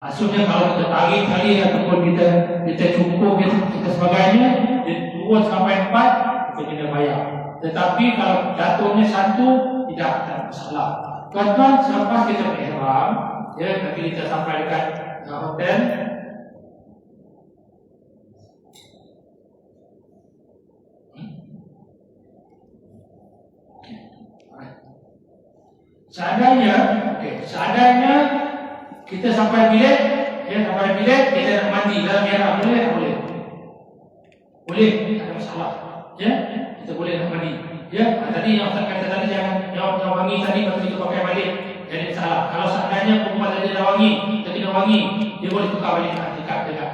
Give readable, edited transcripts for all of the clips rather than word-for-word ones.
Maksudnya kalau kita tarik tali ataupun kita cukup kita sebagainya, dia 2 sampai 4 kita kena bayar. Tetapi kalau jatuhnya 1 tidak ada masalah. Tuan-tuan, selepas kita berihram, ya, nanti kita sampai dekat hotel. Seandainya kita sampai bilik, kita nak mandi dalam ihram, boleh tak boleh? Boleh, tak ada masalah. Ya, kita boleh nak mandi. Ya, tadi yang Ustaz kata tadi jangan wangi tadi baru kita pakai balik. Jadi salah. Kalau seandainya perempuan tadi dah wangi, kita kena wangi, dia boleh tukar balik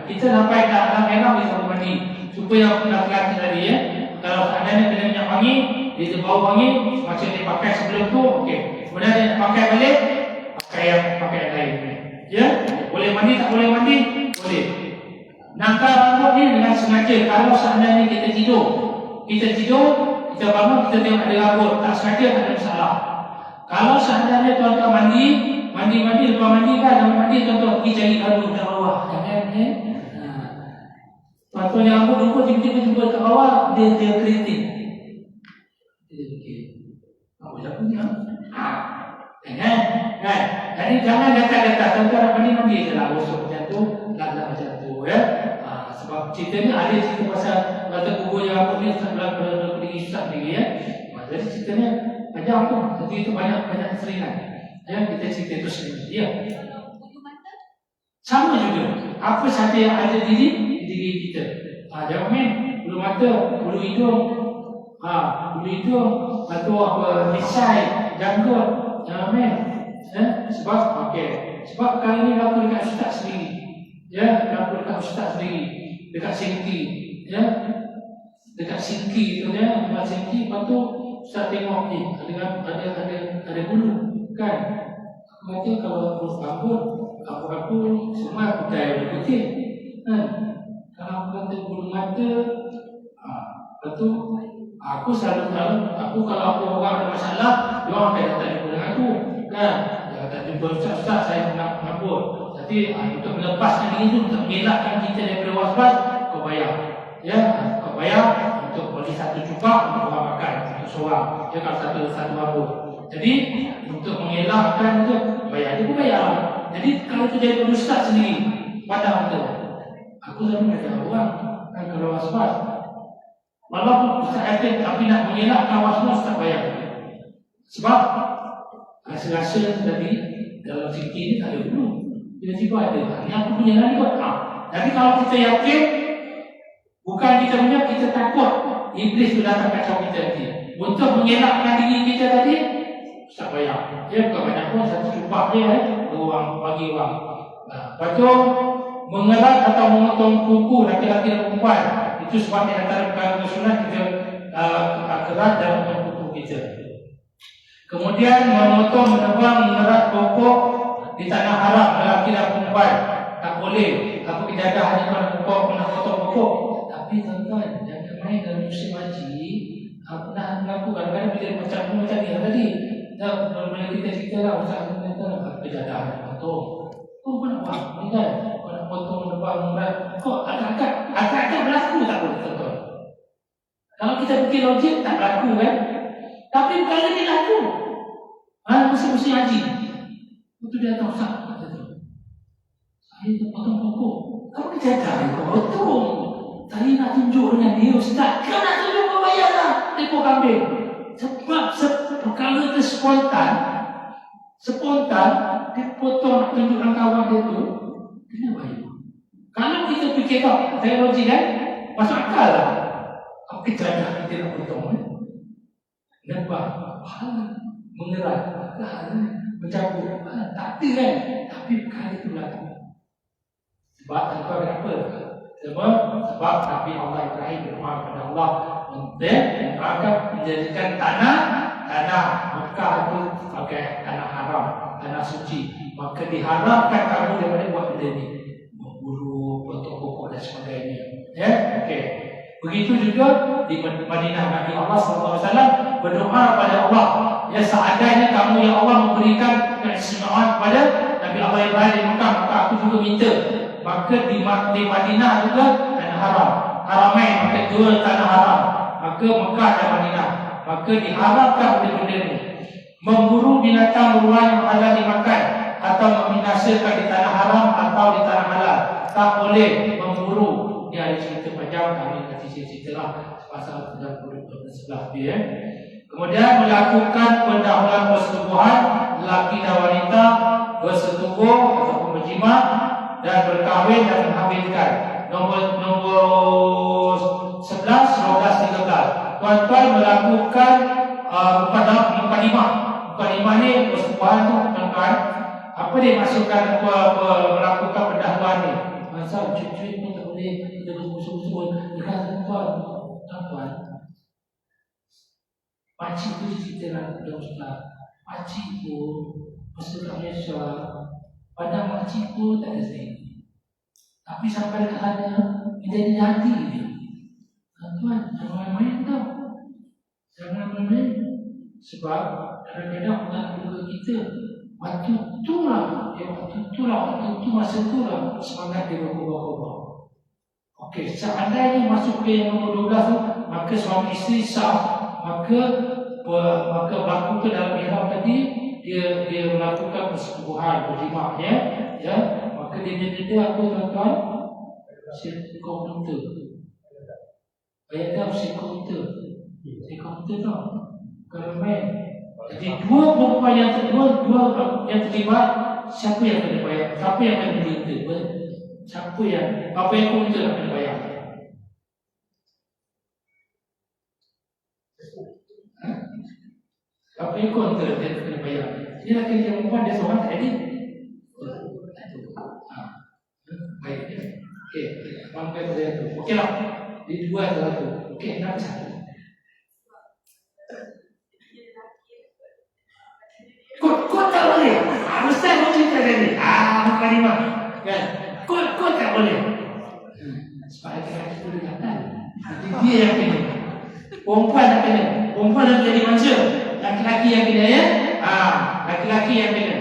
kita sampai dalam ihram kita boleh mandi. Supaya laki-laki tadi ya, kalau seandainya kena minyak wangi, dia bau wangi macam dia pakai sebelum tu, okey. Kemudian dia pakai balik, pakai yang lain. Ya, boleh mandi tak boleh mandi? Boleh. Nangkal rambut ni dengan sengaja. Kalau seandainya kita tidur, kita bangun, kita tengok ada rambut, tak sengaja tak ada masalah. Kalau seandainya tuan-tuan mandi, lepas mandi kan, tuan-tuan pergi cari rambut kat bawah. Jangan tuan-tuan yang rambut tiba-tiba jumpa kat bawah, dia keriting. Dia fikir, apa siapa ni? Kan? Jadi jangan dekat-dekat. Tuan-tuan nak mandi je lah. Gosok macam tu, lap-lap macam tu ya. Sebab cerita ni ada cerita pasal kubur yang apa ni pergi susah sendiri ya. Jadi ceritanya panjang tu. Jadi itu banyak keseringan. Ya, kita cerita tu sendiri. Ya. Sama juga. Apa saja yang ada di diri kita. Jangan main bulu mata, bulu hidung, atau apa misai, janggut. Jangan main. Sebab kali ni aku dekat ustaz sendiri. Ya, aku dekat ustaz sendiri. Dekat sinki. Ya. Dekat sinki tu ya, dekat sinki, lepas tu ustaz tengok ni ada bulu kan. Aku kata kalau terus rambut, aku semua putih putih. Kan? Kalau aku kata bulu mata, lepas tu aku selalu kalau aku orang ada masalah, dia orang akan datang jumpa dengan aku. Kan? Dia kata jumpa ustaz, saya nak rambut. Jadi untuk melepaskan diri itu, untuk mengelakkan kita daripada was-was, kau bayar. Ya, kau bayar untuk beli satu cupak untuk orang makan, satu seorang. Ya, kalau satu rambut. Jadi untuk mengelakkan itu, bayar. Dia pun bayar. Jadi kalau itu jadi ustaz sendiri, padahal betul. Aku selalu kata orang kan kalau was-was. Walaupun ustaz kata, tapi nak mengelakkan was-was tak bayar. Sebab rasa-rasa tadi dalam fikir ni tak ada bulu. Tiba-tiba ada. Ini aku punya lagi buat. Jadi kalau kita yakin, bukan kita punya, kita takut iblis tu datang kacau kita nanti. Untuk mengelakkan diri kita tadi, tak bayar. Dia bukan banyak pun, satu cupak dia orang bagi orang. Lepas tu mengerat atau memotong kuku laki-laki dan perempuan. Itu sebabnya antara perkara sunat kita kerat dan memotong kuku kita. Kemudian memotong, menebang, mengerat pokok di tanah haram lelaki dan perempuan tak boleh. Aku penjaga hanya nak potong pokok. Tapi tuan-tuan, jangan main dalam musim haji. Pernah mengaku kadang-kadang bila macam ni tadi. Bila kita lah usaha kita penjaga hanya potong. Kau nak buat ni kan? Kau nak potong, menebang, kau agak-agak berlaku tak boleh tuan-tuan. Kalau kita fikir logik tak berlaku kan? Tapi bukan lagi berlaku. Musim-musim haji. Itu dia tahu tak kata tu. Saya tu potong pokok. Kamu kejaga kau betul. Saya nak tunjuk dengan dia ustaz. Kau nak tunjuk kau bayarlah ekor kambing. Sebab perkara tu spontan dia potong nak tunjukkan kawan dia tu, kena bayar. Kalau kita fikir tak teknologi kan, masuk akal lah. Kau kejaga kita nak potong nampak pahala mengerat mencabut tak ada kan, tapi perkara itu berlaku. Sebab tanpa kenapa? Sebab Nabi Allah Ibrahim berdoa kepada Allah akan menjadikan tanah Mekah itu sebagai tanah haram, tanah suci. Maka diharapkan kamu daripada buat benda ni, berburu, potong pokok dan sebagainya. Ya, okey. Begitu juga di Madinah, Nabi Allah SAW berdoa kepada Allah, ya seandainya kamu ya Allah memberikan keistimewaan kepada Nabi Nabi Allah Ibrahim di Mekah, maka aku juga minta. Maka di Madinah juga tanah haram. Haramain, maka dua tanah haram. Maka Mekah dan Madinah. Maka diharapkan benda-benda ni. Memburu binatang buruan yang halal dimakan atau membinasakan di tanah haram atau di tanah halal. Tak boleh memburu. Dia ada cerita panjang, kami nanti cerita lah pasal sebelah dia. Kemudian melakukan pendahuluan persetubuhan lelaki dan wanita bersetubuh ataupun berjima dan berkahwin dan menghawinkan. Nombor 11, 12, 13. Tuan-tuan melakukan mukadimah. Mukadimah ni persetubuhan tu tuan-tuan. Apa dia maksudkan melakukan pendahuluan ni? Masa cucu pun tak boleh kita bersusun-susun dekat tuan-tuan. Pakcik tu cerita dalam Ustaz. Pakcik tu masa kat Malaysia, pada makcik tu tak ada sini. Tapi sampai dekat sana, menjadi hati dia. Tuan, jangan main tau. Jangan main. Sebab kadang-kadang orang keluarga kita, waktu tu lah masa tu lah semangat dia berubah-ubah. Okey, seandainya masuk ke yang nombor 12 tu, maka suami isteri sah. Maka berlaku dalam ihram tadi dia melakukan persetubuhan berjima ya. Maka dia apa tuan-tuan? Komputer. Ayat dah komputer tau. Kalau main. Jadi dua perempuan yang terlibat, siapa yang kena bayar? Siapa yang kena berita? Siapa yang komputer akan bayar? Apa yang kontra dia kena bayar? Dia laki yang perempuan dia seorang tak ada. Baik. Okey, sampai pada itu. Okeylah. Di dua atau satu. Okey, nak satu. Kau tak boleh. Ustaz mau cerita tadi. Mukadimah. Kan? Kau tak boleh. Sebab laki-laki itu datang. Jadi dia yang kena. Perempuan tak kena. Perempuan dah jadi manusia. Laki-laki yang kena ya? Laki-laki yang kena.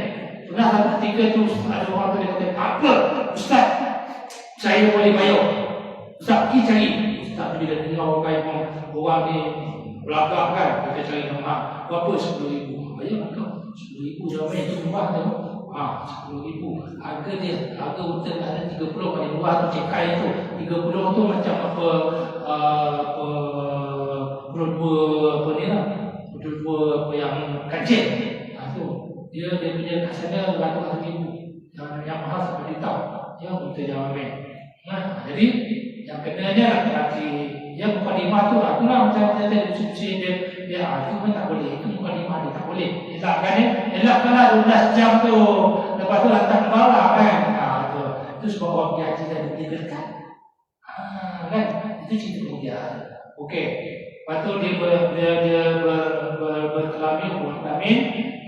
Pernah ketika tu ada orang tu dia kata, apa? Ustaz, saya boleh bayar. Ustaz, pergi cari. Ustaz bila dengar orang ni belagak kan, kita cari nama. Berapa? 10,000. Bayar kau. 10,000 jawapan itu murah tu. 10,000. Harga hotel ada 30 paling murah tu cekai tu. 30 tu macam apa dua yang kancing. Tu dia punya kat sana ratus ribu. Yang mahal sampai juta. Dia untuk jawapan. Jadi yang kenanya laki-laki yang mukadimah tu lah. Itulah macam dia diskusi dia itu pun tak boleh. Itu mukadimah dia tak boleh. Elakkanlah 12 jam tu. Lepas tu lantak ke bawah kan. Itu sebab orang biasa dan dia dekat. Kan? Itu cerita kemudian. Okey. Lepas tu dia berkelamin,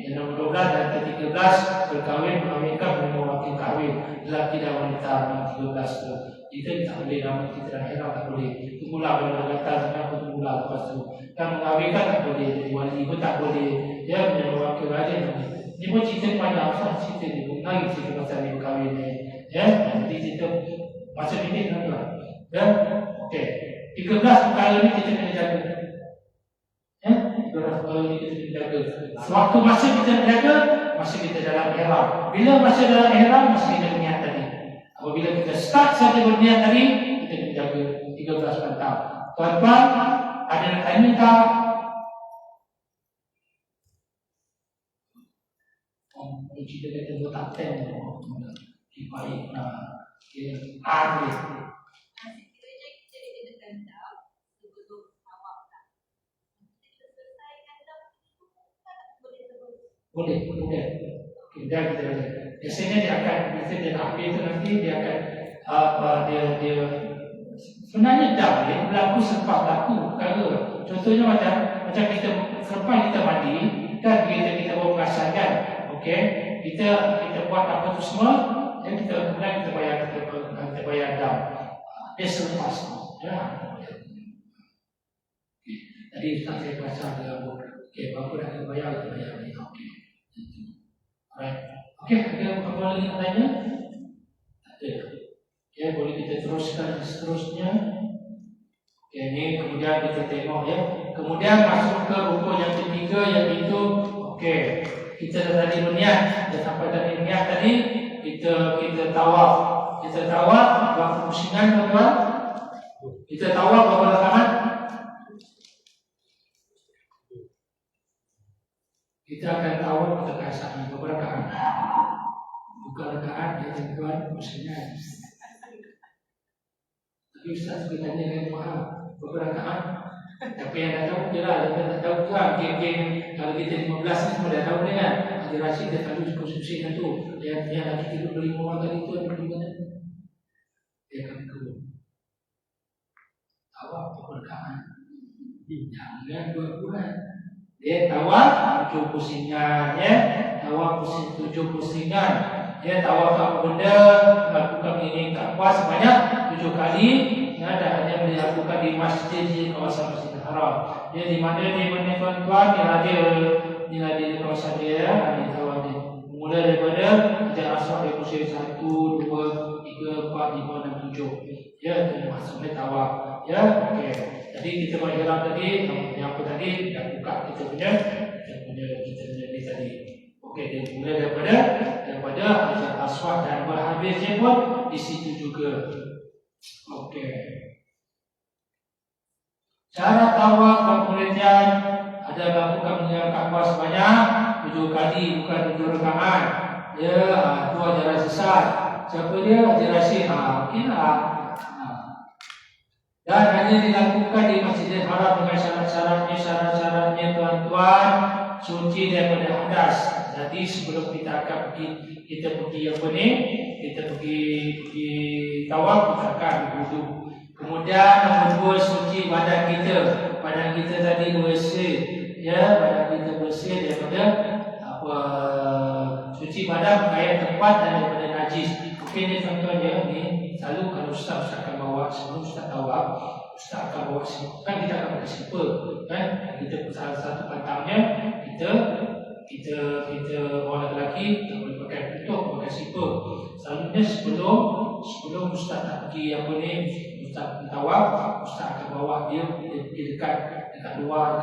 yang nombor 12 dan ke-13 berkahwin, mengawinkan menjadi wakil kahwin lelaki dan wanita yang 13 tu. Kita tak boleh nama kita dan heran tak boleh. Tunggulah kalau kata sebenarnya tunggulah lepas tu. Dan mengawinkan tak boleh, jadi wali pun tak boleh. Dia menjadi wakil raja. Ini pun cerita panjang, cerita ni. Lagi cerita pasal dia berkahwin ni. Ya, jadi cerita masa ini tuan-tuan. Ya, okey. 13 perkara ni kita kena jaga. Ya, 13 perkara ni kita kena jaga. Sewaktu masa kita jaga, masa kita dalam ihram. Bila masa dalam ihram, masa kita berniat tadi. Apabila kita start saja berniat tadi, kita kena jaga 13 pantang. Tuan-tuan, ada nak tanya tak? Cerita kata letak pen baik. Boleh. Boleh. Kita biasanya dia akan habis itu nanti dia akan dia sebenarnya dah boleh berlaku selepas berlaku perkara. Contohnya macam kita selepas kita mandi kan kita bawa perasan kan. Okey, kita buat apa tu semua dan kita bayar dam. Dia selepas ya. Tadi Ustaz saya pasal dalam buku. Okey, berapa nak bayar kita bayar ni. Okey. Alright. Okey, ada apa lagi nak tanya? Tak ada. Okey, boleh kita teruskan seterusnya. Okey, ni kemudian kita tengok ya. Kemudian masuk ke rukun yang ketiga, iaitu okey, kita tadi berniat, kita sampai tadi niat tadi, kita tawaf. Kita tawaf berapa pusingan tuan-tuan? Kita tawaf berapa rakaat? Kita akan tawaf kita kasih berapa rakaat? Bukan rakaat ya tuan-tuan, pusingan. Tapi Ustaz juga tanya dengan faham berapa rakaat? Tapi yang dah tahu je lah, yang tak tahu juga geng-geng kalau kita 15 ni semua dah tahu ni kan. Haji Rashid dah selalu konsumsikan tu. Yang lagi tidur 5 orang tadi tu ada di mana? Dia akan keluar. Tawaf berperkaan. Jangan buat-buat. Dia tawaf 7 pusingan ya. Tawaf 7 pusingan. Dia tawaf apa benda, melakukan ini takwa sebanyak 7 kali. Ya, dan hanya dilakukan di masjid di kawasan Masjidil Haram. Dia di mana tuan-tuan dia ada di kawasan dia, di tawaf dia. Mula daripada Hajar Aswad dia pusing 1, 2, 3, 4, 5 dan 7. Ya, itu maksudnya tawaf. Ya, okey. Jadi kita buat ihram tadi, yang apa tadi dah buka kita punya ni tadi. Okey, dia mula daripada Hajar Aswad dan berhabisnya pun di situ juga. Okey. Cara tawaf dan penelitian ada melakukan mengingat Kaabah sebanyak 7 kali, bukan 7 rakaat. Ya, itu ajaran sesat. Siapa dia? Haji Rashid. Okeylah. Dan hanya dilakukan di Masjidil Haram dengan syarat-syaratnya tuan-tuan, suci daripada hadas. Jadi sebelum kita akan pergi apa ni? Kita pergi tawaf, kita akan berwudu. Kemudian nombor 2, suci badan kita. Badan kita tadi bersih, ya, badan kita bersih daripada suci badan berkait tempat dan daripada najis. Okey ni tuan-tuan ya, ni selalu kalau Ustaz akan bawa sebelum Ustaz tawaf, Ustaz akan bawa slipper. Kan kita akan pakai slipper, kan? Kita salah satu pantangnya kita orang lelaki tak boleh pakai tutup, pakai slipper. Selalunya sebelum Ustaz nak pergi apa ni, Ustaz tawaf, Ustaz akan bawa dia dekat luar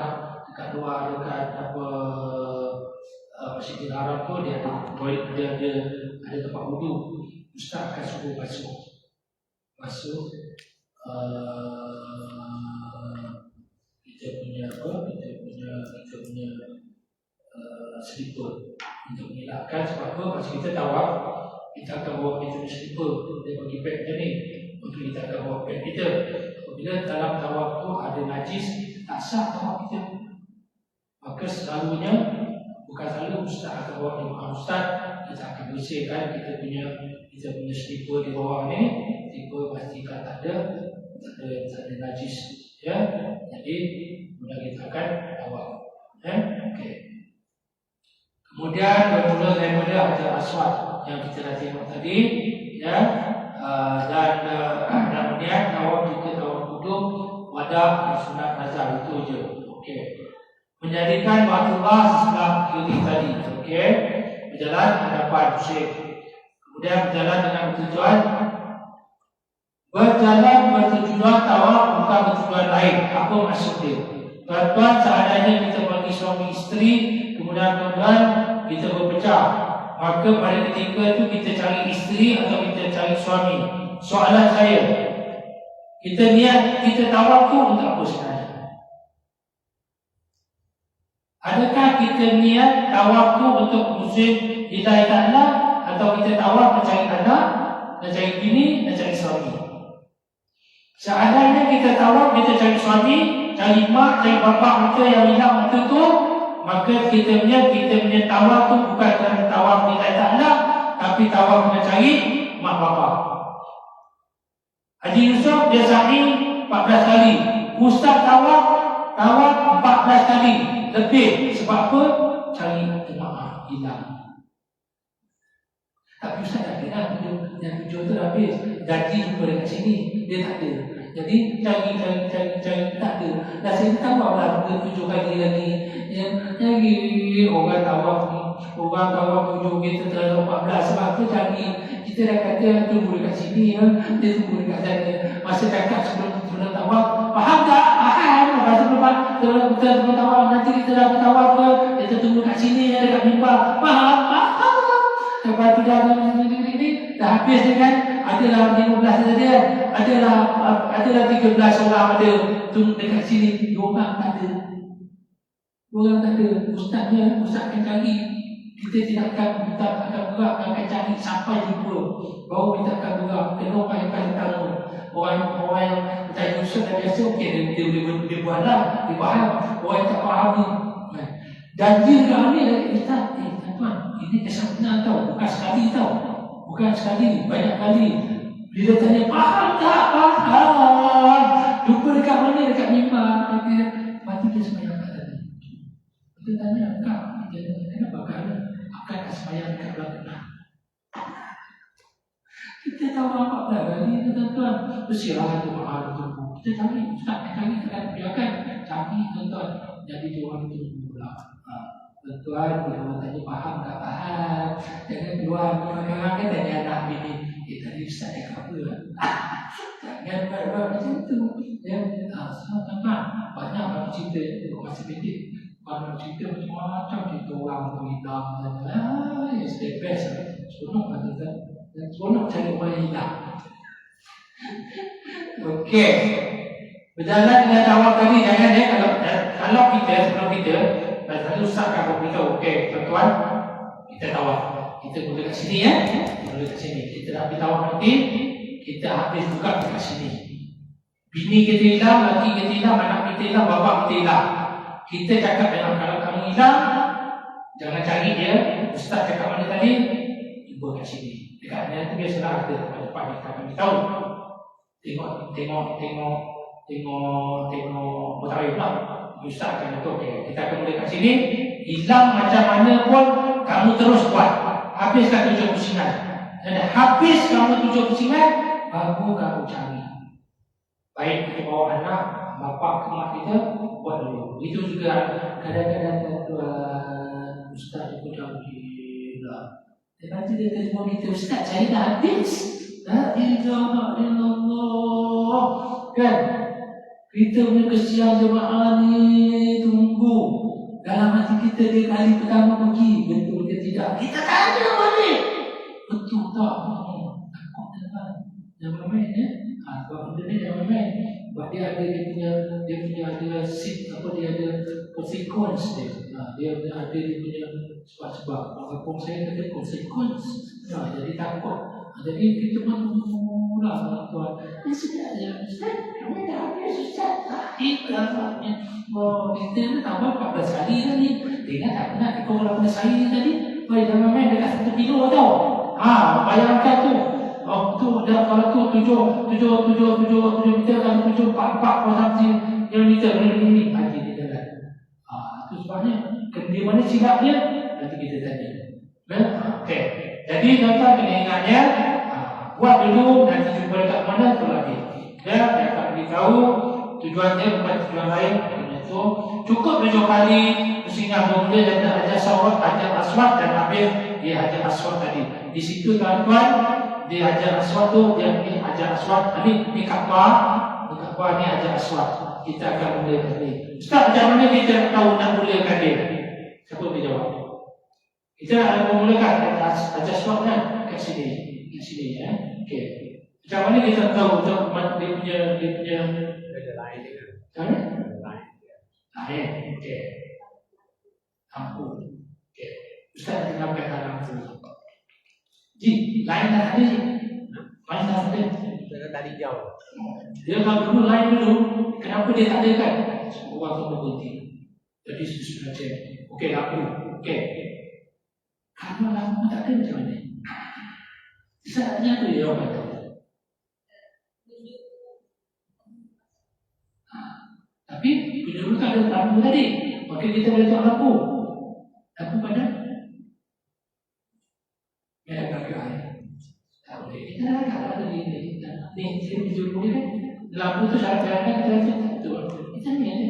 dekat apa Masjidil Haram tu, dia ada toilet, dia ada tempat wudu. Ustaz akan suruh basuh kita punya slipper untuk mengelakkan. Sebab apa? Masa kita tawaf, kita akan bawa kita punya slipper, dia bagi beg macam ni untuk kita akan bawa beg kita. Apabila dalam tawaf tu ada najis, tak sah tawaf kita. Maka selalunya, bukan selalu, Ustaz akan bawa di rumah Ustaz, kita akan bersihkan kita punya slipper di bawah ni. Slipper pastikan tak ada najis, ya. Jadi kemudian kita akan tawaf. Okey. Kemudian bermula daripada Hajar Aswad yang kita dah tengok tadi, ya. Dan kemudian tawaf juga tawaf kudum, wadah, sunat nazar, itu je. Okey. Menjadikan Baitullah sebelah kiri tadi. Okey. Berjalan hadapan Syekh. Kemudian berjalan dengan bertujuan tawaf, bukan bertujuan lain. Apa maksud dia? Tuan-tuan, seandainya kita bagi suami isteri, kemudian tuan-tuan kita berpecah, maka pada ketika itu kita cari isteri atau kita cari suami. Soalan saya, kita niat kita tawaf tu untuk apa sebenarnya? Adakah kita niat tawaf tu untuk musim hidayah Allah, atau kita tawaf mencari anak, mencari bini, mencari suami? Seandainya kita tawaf, kita cari suami, cari mak, cari bapak kita yang hilang waktu tu, maka kita punya tawaf tu bukan kerana tawaf hidayah Allah, tapi tawaf mencari mak bapak. Haji Yusuf dia sa'i 14 kali. Ustaz tawaf 14 kali lebih. Sebab apa? Cari jemaah hilang. Tapi Ustaz tak kira yang 7 tu habis. Janji jumpa dekat sini, dia tak ada. Jadi cari tak ada. Dah saya tawaf lah 7 kali lagi. Lagi orang tawaf ni Orang kawan tujuh kita terlalu 14. Sebab apa cari? Kita dah kata tunggu dekat sini ya. Dia tunggu dekat sana. Masa cakap sebelum tawaf, faham tak? Faham. Masa sebelum tawaf, nanti kita dah bertawaf ke, kita tunggu kat sini ya, dekat mimbar. Faham? Faham. Lepas tu dah ini dah habis ni kan. Adalah 15 saja. Adalah 13 orang ada tunggu dekat sini. 2 orang tak ada. Orang tak ada. Ustaz akan cari. Kita tidak akan gerak, akan cari sampai jumpa. Baru kita akan gerak. Kena orang yang paling tahu. Orang yang percaya Ustaz dah biasa, okey, dia buat lah, dia faham. Orang yang tak faham ni. Janji kami lagi Ustaz, tuan, ini kesempatan tau. Bukan sekali tau. Bukan sekali, banyak kali. Bila tanya, faham tak? Faham. Jumpa dekat mana? Dekat mimbar. Mati dia sembahyang kat tadi. Kita tanya, Kak, kenapa akan sembahyang dekat belakang? Kita tahu apa kali, tuan-tuan. Bersiaran tu mahal tu. Kita cari, Ustaz, cari biarkan. Cari, tuan-tuan. Jadi dia orang tu pula. Tuan, dia tanya faham tak? Faham. Jangan tuan, kadang-kadang kan tanya anak bini. Tadi Ustaz cakap apa? Jangan buat macam tu. Ya, tuan-tuan, banyak cerita masih pendek. Kalau cerita macam-macam cerita orang tu hilang. It's the best. Seronok kan tuan-tuan? Dan seronok cari orang yang hilang. Okey. Berjalan dengan awal tadi, jangan ya. Kalau kita, sebelum kita, selalu Ustaz akan beritahu, okey, tuan-tuan, kita tawaf. Kita boleh kat sini ya. Boleh kat sini. Kita dah habis tawaf nanti, kita habis buka kat sini. Bini kita hilang, laki kita hilang, anak kita hilang, bapa kita hilang. Kita cakap dengan kalau kamu hilang, jangan cari dia. Ustaz cakap mana tadi? Cuba kat sini. Dekat ni tu biasalah ada tempat kita akan tahu. Tengok bertarik pula. Ustaz akan kata, okey, kita akan mula kat sini. Hilang macam mana pun, kamu terus buat. Habiskan 7 pusingan. Dan habis kamu 7 pusingan, baru kamu cari. Baik kita bawa anak, bapa ke mak kita, buat dulu. Itu juga kadang-kadang tuan Ustaz itu dah gila. Dan nanti dia terima kita, Ustaz saya dah habis. La ilaha illallah. Kan? Kita punya kesian jemaah ni tunggu. Dalam hati kita dia kali pertama pergi, betul ke tidak? Kita tanya balik. Betul tak? Takut tak? Jangan main ya. Sebab benda ni jangan main. Sebab dia ada ada consequence dia. Dia ada dia punya sebab-sebab. Walaupun saya kata consequence. Jadi takut. Jadi kita pun mula tuan. Sudah ya, Ustaz. Kami dah habis Ustaz. Ikhlasnya. Kita ni tambah 14 kali tadi. Ingat tak pernah ikut 18 kali tadi? Jangan main dekat 1 kilo tau. Bayangkan tu. Tu dah kalau tu 7 meter kan 7 4 kilometer ini pagi dia jalan. Itu sebabnya di mana silap dia nanti kita tanya. Okey. Jadi tuan-tuan kena ingatnya buat dulu nanti jumpa dekat mana tu lagi. Ya, saya akan beritahu tujuannya bukan tujuan lain. Itu cukup 7 kali pusingan bermula dari Hajar Aswad dan habis di Hajar Aswad tadi. Di situ tuan-tuan di Hajar Aswad tu dia ni Hajar Aswad ni Kaabah ni Hajar Aswad. Kita akan mulakan ni. Ustaz, macam mana kita tahu nak mulakan dia? Siapa boleh jawab? Kita akan memulakan Hajar Aswad kan kat sini ya. Okey. Macam mana kita tahu dia punya ada lain dia. Lain. Okey. Lampu. Okey. Ustaz tinggalkan lampu. Ji, lain dah ada je. Lain dah ada. Dia tadi jauh. Dia kalau dulu lain dulu, kenapa dia tak ada kan? Semua orang tu berhenti. Jadi sudah cek. Okey, lampu. Okey. Kalau lampu tak ada macam mana? Saatnya tu dia orang kata. Tapi penjuru tak ada lampu tadi. Maka kita boleh tengok lampu. Lampu padam. Ya, tak boleh. Tak boleh. Kita dah kata ni penjuru ni kan. Lampu tu syarat bayangkan kita rasa betul. Kita ni aja.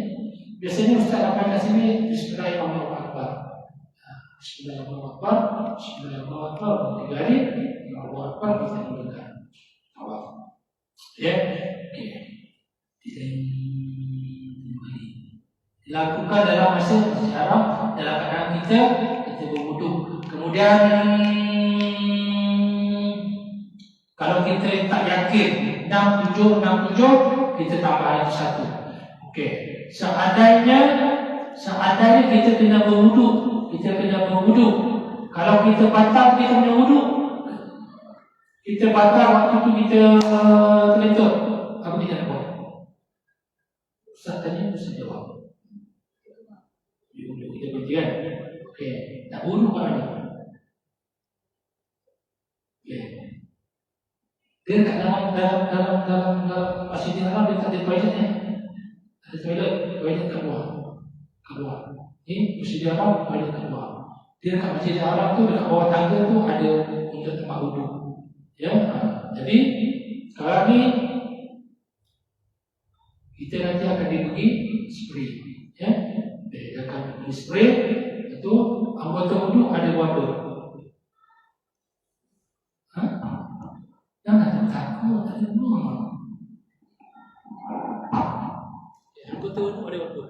Biasanya Ustaz akan kat sini Bismillahirrahmanirrahim. Bismillahirrahmanirrahim. Bismillahirrahmanirrahim. 3 kali. Allahu Akbar kita mulakan. Tawaf. Ya. Okey. Dilakukan dalam masa sejarah dalam keadaan kita berwuduk. Kemudian kalau kita tak yakin 67 kita tambah lagi 1. Okey. Seandainya kita kena berwuduk, kalau kita batal kita punya wuduk, kita batal waktu tu kita terlentut, apa kita nak buat? Ustaz tanya, Ustaz jawab. Kita berhenti kan? Okey, nak wuduk mana ni? Okey. Dia kat dalam Masjidil Haram dia tak ada toilet ni. Ada toilet kat luar. Ni Masjidil Haram toilet kat luar. Dia kat Masjidil Haram tu dekat bawah tangga tu ada untuk tempat wuduk. Ya. Jadi sekarang ni kita nanti akan diberi spray. Ya. Dia akan diberi spray. Itu anggota wuduk ada berapa? Jangan takut, tak ada rumah. Anggota wuduk ada berapa?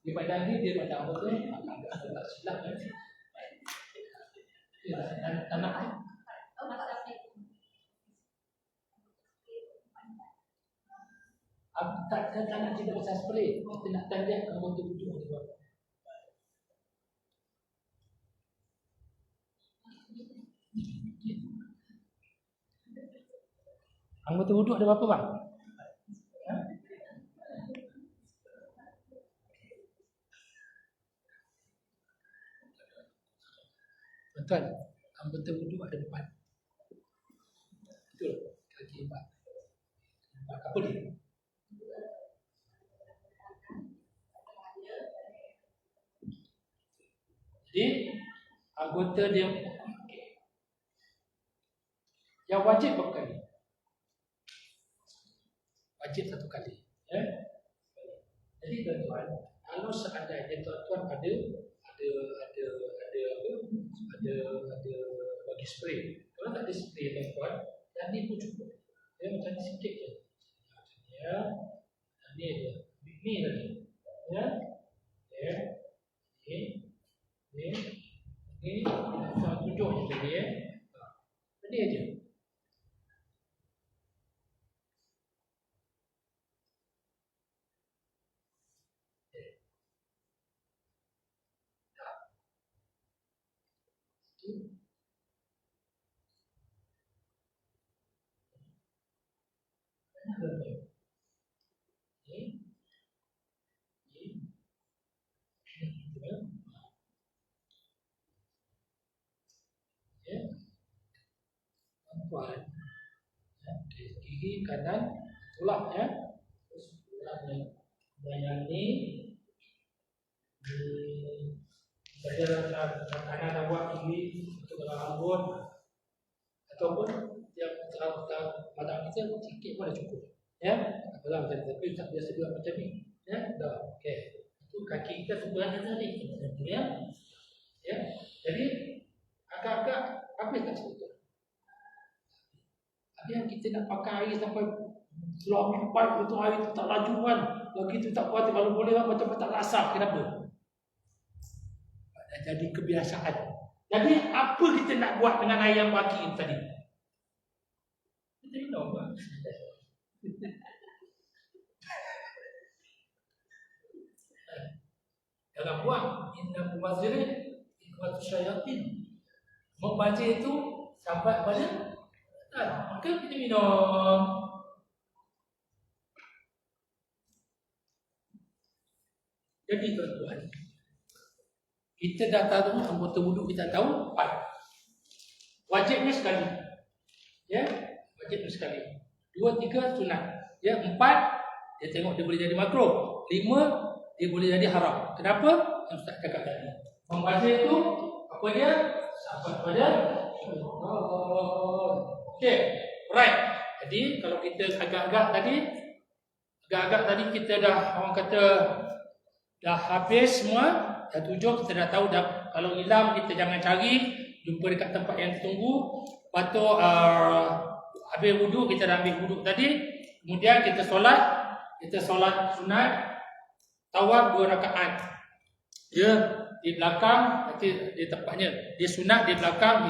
Dia pada ni dia macam anggota agak silap kan? Anak tak nak cerita pasal spray. Kita nak tanya anggota wuduk ada berapa? Anggota wuduk ada berapa bang? Tuan, anggota wuduk ada 4. Betul? Kaki 4. Apa dia? Jadi anggota dia yang wajib berapa kali? Wajib 1 kali. Ya? Jadi tuan-tuan, kalau seandainya tuan-tuan ada bagi spray. Kalau tak ada spray tuan-tuan, yang ni pun cukup. Ya, macam ni sikit je. Ya. Ni dia. Ni lagi. Ya. Ya. Ni saya tunjuk je tadi ya. Tadi aja. Tuan, kiri kanan tolak ya. Terus yang ni saya kanan nak buat kiri untuk dalam rambut ataupun yang terang badan kita sikit pun dah cukup. Ya, apalah macam tapi tak biasa buat macam ni. Ya, dah. Okey. Itu kaki kita sebelah tadi. Ya. Ya. Jadi agak-agak habis tak sebetulnya. Yang kita nak pakai air sampai long pipe itu air itu tak laju kan. Begitu tak kuat kalau boleh macam tak rasa. Kenapa? Dah jadi kebiasaan. Jadi apa kita nak buat dengan air yang baki tadi? Kita minum kan? Jangan buang. Inna mubazirin ikhwatu syayatin. Membaca itu sampai pada maka kita minum. Jadi tuan-tuan, kita dah tahu anggota wuduk kita tahu 4. Wajibnya sekali. Ya, wajibnya sekali. 2, 3 sunat. Ya, 4 dia tengok dia boleh jadi makruh. 5 dia boleh jadi haram. Kenapa? Yang Ustaz cakap tadi. Membaca itu apa dia? Sampai pada okey, right. Jadi kalau kita agak-agak tadi kita dah orang kata Dah habis semua, dah 7 kita dah tahu dah, kalau hilang kita jangan cari, jumpa dekat tempat yang ditunggu. Lepas tu habis wuduk, kita dah ambil wuduk tadi. Kemudian kita solat sunat tawaf 2 rakaat. Dia di belakang, nanti di tempatnya dia sunat di belakang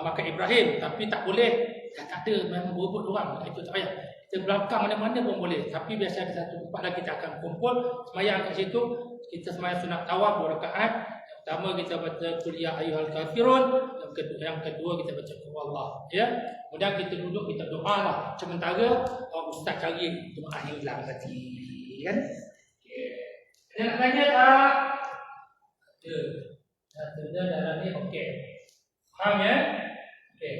makam Ibrahim, tapi tak boleh, tak ada memang berebut orang, itu tak payah. Kita belakang mana-mana pun boleh, tapi biasa ada satu tempat lagi kita akan kumpul sembahyang kat situ. Kita sembahyang sunat tawaf 2 rakaat. Yang pertama kita baca qul ya ayyuhal kafirun, yang kedua kita baca qul Allah, ya. Kemudian kita duduk, kita doa lah sementara ustaz cari jemaah yang hilang tadi, kan. Okey, ada nak tanya tak? Ada dalam ni. Okey, faham ya? Okey,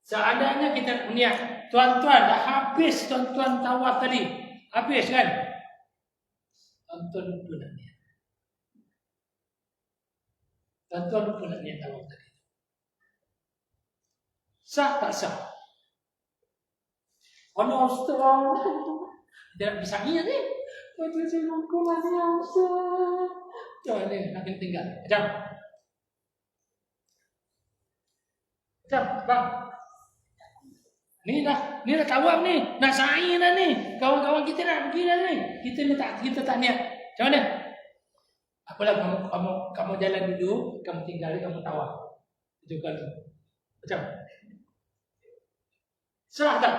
seandainya kita niat, tuan-tuan dah habis, tuan-tuan tawaf tadi habis kan, tuan-tuan lupa nak niat, tuan-tuan lupa nak niat tawaf tadi, sah tak sah? Allah Ustaz, dia nak bisa niat ni, tuan-tuan saya lupa nak niat Ustaz, tuan ni nak kena tinggal. Jom bang, ni dah tawaf ni, nak sa'i dah ni, kawan-kawan kita nak pergi dah ni, kita tak niat. Macam mana? Apalah, kamu jalan dulu, kamu tinggal, kamu tawaf. Itu kalau macam sah tak?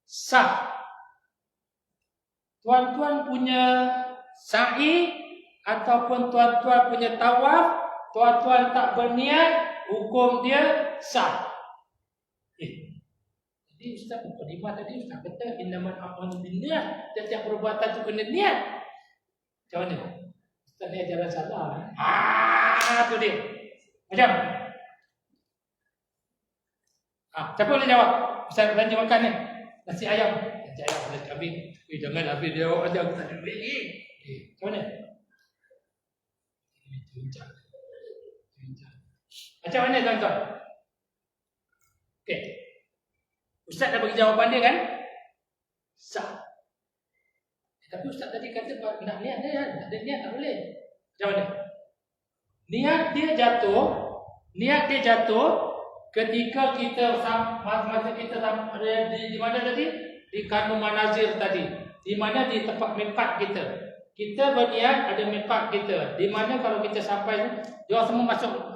Sah. Tuan-tuan punya sa'i ataupun tuan-tuan punya tawaf, tuan-tuan tak berniat, hukum dia sah. Jadi Ustaz mukadimah tadi Ustaz kata innamal a'malu binniyat, setiap perbuatan tu kena niat. Macam mana? Ustaz ni ajaran salah. Tu dia. Macam siapa boleh jawab? Ustaz belanja makan ni, nasi ayam. Nasi ayam boleh kambing. Jangan habis dia jawab aja, aku tak ada duit ni. Macam mana? Macam mana tuan-tuan? Okey, Ustaz dah bagi jawapan dia kan? Sah. Tapi Ustaz tadi kata nak niat dia, tak ada niat tak boleh. Macam mana? Niat dia jatuh ketika kita masa kita di mana tadi? Di Kanu Manazir tadi. Di mana di tempat miqat kita. Kita berniat ada miqat kita. Di mana kalau kita sampai, dia semua masuk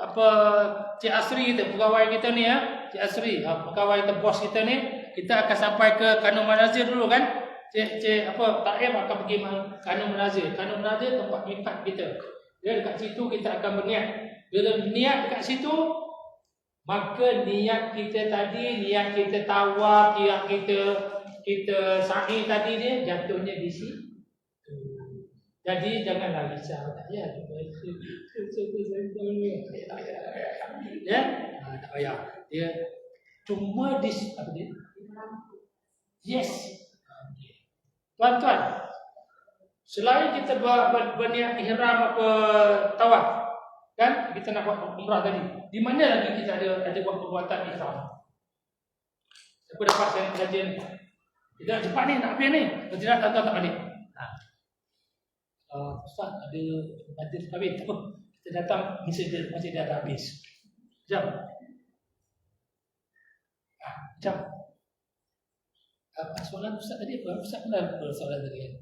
Cik Asri kita, pegawai kita ni ya, Cik Asri, pegawai kita, bos kita ni, kita akan sampai ke Kanu Manazir dulu kan. Cik Taib akan pergi Kanu Manazir. Kanu Manazir tempat miqat kita. Dia dekat situ kita akan berniat. Bila niat dekat situ, maka niat kita tadi, niat kita tawaf, niat kita sa'i tadi dia jatuhnya di sini. Jadi janganlah risau, tak payah. Ya, tak payah. Dia cuma apa dia? Yes. Tuan-tuan, selain kita berniat ihram tawaf, kan kita nak buat umrah tadi. Di mana lagi kita ada buat perbuatan ihram? Siapa dapat kajian ni? Kita cepat ni nak habis ni. Kalau tidak tuan-tuan tak balik. Ustaz ada majlis habis, tak apa. Kita datang masih dia dah habis. Jam. Jam. Soalan Ustaz tadi apa? Ustaz pernah apa soalan tadi kan?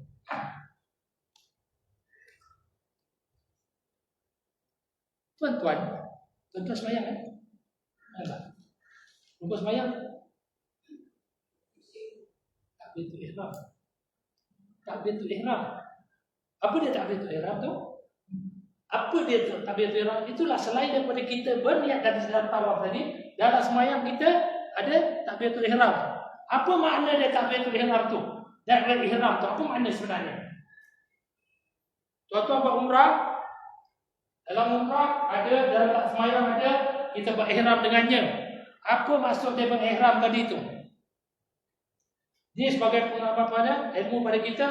Tuan-tuan sembahyang kan? Nampak? Lupa sembahyang? Takbiratul ihram. Takbiratul ihram. Apa dia takbiratul ihram tu? Apa dia takbiratul ihram? Itulah selain daripada kita berniat dari dalam tawaf tadi, dalam sembahyang kita ada takbiratul ihram. Apa makna dia takbiratul ihram tu? Takbiratul ihram tu apa makna sebenarnya? Tuan-tuan buat umrah, dalam umrah ada, dalam sembahyang ada, kita berihram dengannya. Apa maksud dia berihram tadi tu? Dia sebagai pengalaman pada ilmu pada kita,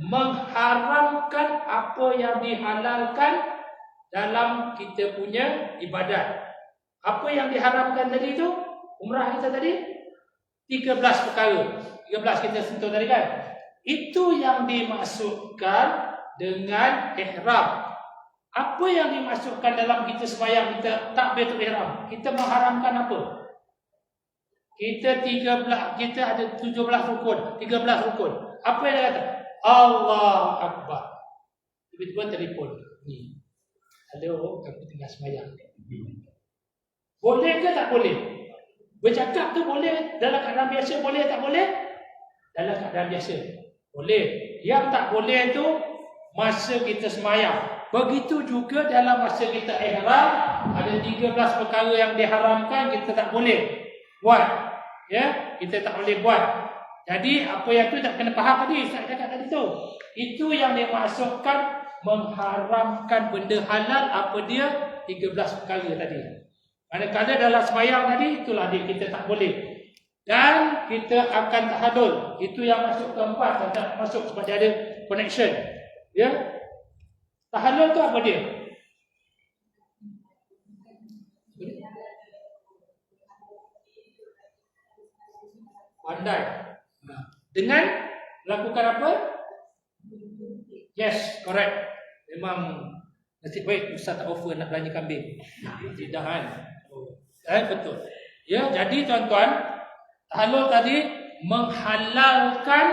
mengharamkan apa yang dihalalkan dalam kita punya ibadat. Apa yang diharamkan tadi tu? Umrah kita tadi 13 perkara. 13 kita sentuh tadi kan? Itu yang dimaksudkan dengan ihram. Apa yang dimaksudkan dalam kita sembahyang kita takbiratul ihram? Kita mengharamkan apa? Kita ada 17 rukun, 13 rukun. Apa yang dia kata? Allah Akbar. Tiba-tiba telefon. Ni. Hello, aku tengah sembahyang. Boleh ke tak boleh? Bercakap tu boleh dalam keadaan biasa, boleh tak boleh? Dalam keadaan biasa. Boleh. Yang tak boleh tu masa kita sembahyang. Begitu juga dalam masa kita ihram, ada 13 perkara yang diharamkan kita tak boleh buat. Ya, kita tak boleh buat. Jadi apa yang tu tak kena faham tadi, Ustaz cakap tadi tu. Itu yang dimaksudkan mengharamkan benda halal, apa dia? 13 perkara tadi. Manakala dalam sembahyang tadi, itulah dia kita tak boleh. Dan kita akan tahallul. Itu yang masuk keempat, tak masuk sebab dia ada connection. Ya. Tahallul tu apa dia? Pandai. Dengan melakukan apa? Yes, correct. Memang nasib baik Ustaz tak offer nak belanja kambing. Tidak kan? Betul. Ya, jadi tuan-tuan, tahallul tadi menghalalkan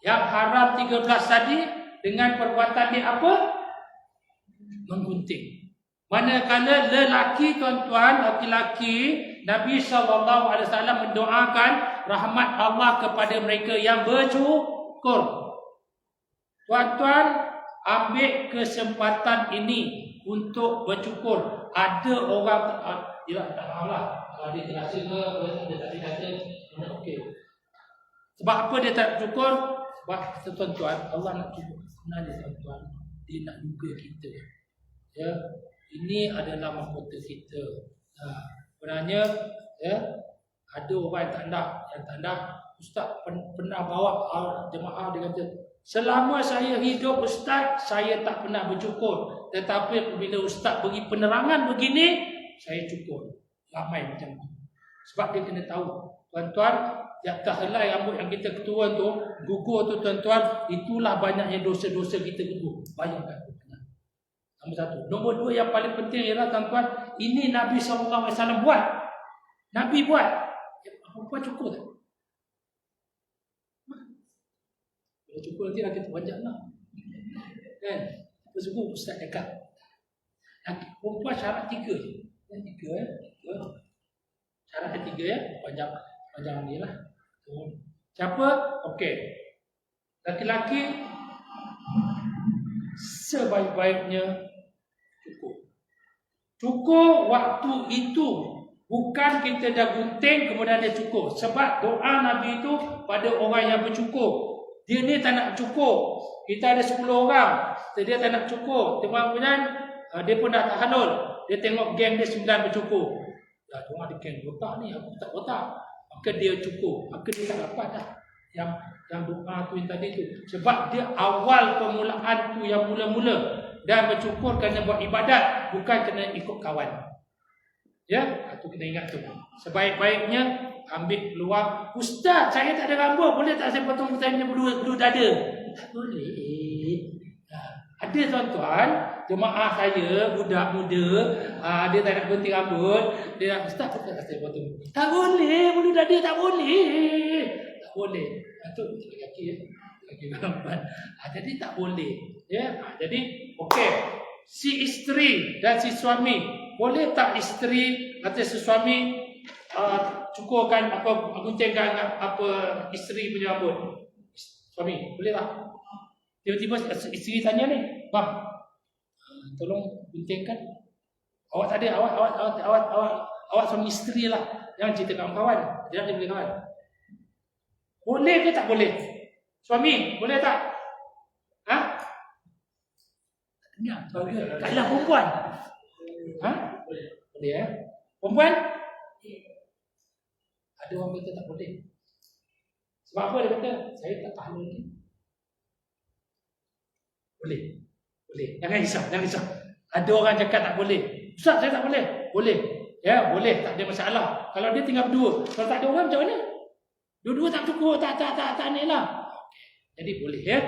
yang haram 13 tadi dengan perbuatan dia apa? Menggunting. Manakala lelaki tuan-tuan, laki-laki, Nabi SAW mendoakan rahmat Allah kepada mereka yang bercukur. Tuan-tuan, ambil kesempatan ini untuk bercukur. Ada orang dia tak faham lah. Dia terasa ke, dia tak terasa, okey. Sebab apa dia tak cukur? Sebab tuan-tuan, Allah nak cukur. Sebenarnya tuan-tuan, dia nak duga kita. Ya, ini adalah mahkota kita. Sebenarnya, ya, ada orang yang tak nak. Ustaz pernah bawa jemaah dia kata, selama saya hidup Ustaz, saya tak pernah bercukur. Tetapi apabila Ustaz beri penerangan begini, saya cukur. Ramai macam tu. Sebab dia kena tahu, tuan-tuan, tiap-tiap helai rambut yang kita keturun tu, gugur tu tuan-tuan, itulah banyaknya dosa-dosa kita gugur. Bayangkan. Nombor satu. Nombor dua yang paling penting ialah tuan-tuan, ini Nabi SAW buat. Nabi buat. Apa cukur tak? Kalau cukur nanti kita wajah lah. Kan? Apa suku Ustaz cakap? Perempuan syarat 3 je. Tiga. Syarat yang 3 ya. Panjang ni lah. Siapa? Okey. Laki-laki sebaik-baiknya cukur waktu itu, bukan kita dah gunting kemudian dia cukur. Sebab doa Nabi itu pada orang yang bercukur. Dia ni tak nak cukur. Kita ada 10 orang, dia tak nak cukur. Kemudian dia pun dah tahallul. Dia tengok geng dia 9 bercukur. Dah tuan ada geng botak ni, aku tak botak. Maka dia cukur. Maka dia tak dapat dah yang doa tu yang tadi tu. Sebab dia awal permulaan tu yang mula-mula. Dan bercukur kerana buat ibadat, bukan kena ikut kawan. Ya, itu kena ingat tu. Sebaik-baiknya ambil peluang. Ustaz, saya tak ada rambut, boleh tak saya potong saya punya bulu dada? Tak boleh. Ada tuan-tuan, jemaah saya, budak muda, dia tak nak gunting rambut, dia nak, Ustaz, boleh tak saya potong? Tak boleh, bulu dada tak boleh. Tak boleh. Itu lelaki ya. Lelaki perempuan. Jadi tak boleh. Ya, jadi okey. Si isteri dan si suami, boleh tak isteri atau si suami cukurkan apa, guntingkan apa isteri punya rambut? Suami, boleh tak? Tiba-tiba isteri tanya ni, bang, tolong guntingkan. Awak tak ada, awak suami isteri lah. Jangan cerita kawan-kawan. Jangan cerita kawan. Boleh ke tak boleh? Suami, boleh tak? Ha? Ya, taklah perempuan. Ha? Boleh ya? Perempuan? Ada orang kata tak boleh. Sebab apa dia kata? Saya tak tahu ni. Boleh. Boleh. Jangan risau. Ada orang cakap tak boleh. Ustaz, saya tak boleh. Boleh. Ya, boleh. Tak ada masalah. Kalau dia tinggal berdua. Kalau tak ada orang macam mana? Dua-dua tak cukup. Tak ni lah. Jadi boleh ya.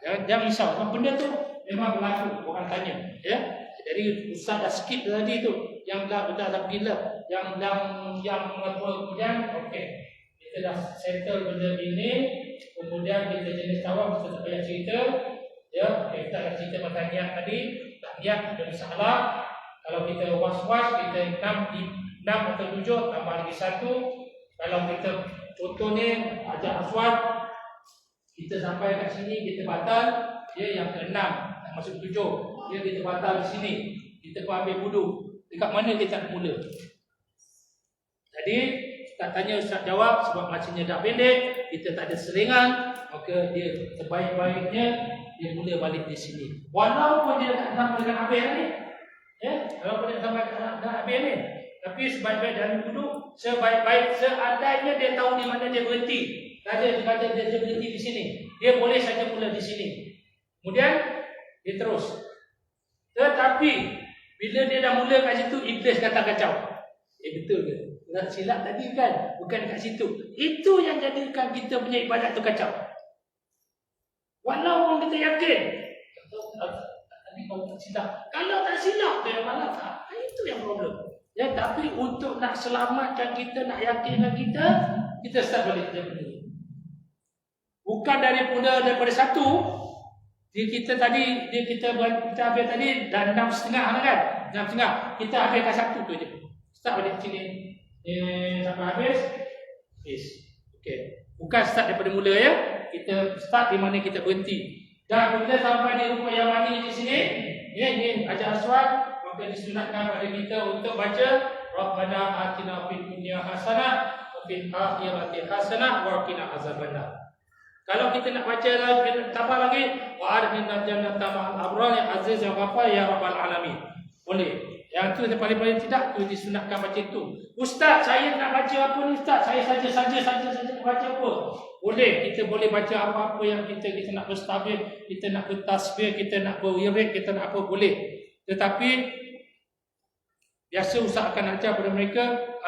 Jangan risau. Benda tu memang berlaku, orang tanya ya. Jadi Ustaz dah skip tadi tu yang dah gila, yang kemudian okey. Kita dah settle benda ini, kemudian kita jenis tawaf kita tak payah cerita ya. Okay, kita dah cerita pasal niat tadi, tak niat ada masalah. Kalau kita was-was, kita 6 atau 7 tambah lagi 1. Kalau kita contoh ni Hajar Aswad, kita sampai kat sini kita batal, dia yang ke-6 nak masuk 7, dia kita batal di sini. Kita pun ambil wudu. Dekat mana kita nak mula? Jadi Ustaz tanya, Ustaz jawab, sebab macamnya dah pendek, kita tak ada selingan, maka dia sebaik-baiknya dia mula balik di sini. Walaupun dia tak sama dengan Abel ni, ya, walaupun dia sama dengan Abel ni, tapi sebaik-baik dalam wudu, sebaik-baik seandainya dia tahu di mana dia berhenti. Dia berhenti di sini, dia boleh saja mula di sini. Kemudian dia terus. Tetapi bila dia dah mula kat situ, iblis kata kacau. Betul ke? Nak silap tadi kan, bukan kat situ. Itu yang jadikan kita punya ibadat tu kacau. Walaupun kita yakin, tadi kalau tak silap, kalau tak silap tu yang malah tak. Itu yang problem. Ya, tapi untuk nak selamatkan kita, nak yakinkan kita start balik daripada ni. Bukan daripada satu. Kita habis tadi dah 6.5 kan? 6.5. Kita habiskan satu tu je. Start balik sini. Sampai habis. Okey. Bukan start daripada mula ya. Kita start di mana kita berhenti. Dan bila sampai di rukun Yamani di sini, ini Hajar Aswad, maka disunatkan pada kita untuk baca Rabbana atina fid dunya hasanah wa fil akhirati hasanah wa qina azabannar. Kalau kita nak baca lagi, tambah lagi wa adkhilna jannata ma'al abrar ya aziz ya ghafar ya rabbal alamin. Boleh. Yang tu paling-paling tidak tu disunatkan baca itu. Ustaz, saya nak baca apa ni Ustaz? Saya saja nak baca apa? Boleh, kita boleh baca apa-apa yang kita nak bertasbih, kita nak bertasbih, kita nak berwirid, kita nak apa boleh. Tetapi biasa Ustaz akan ajar kepada mereka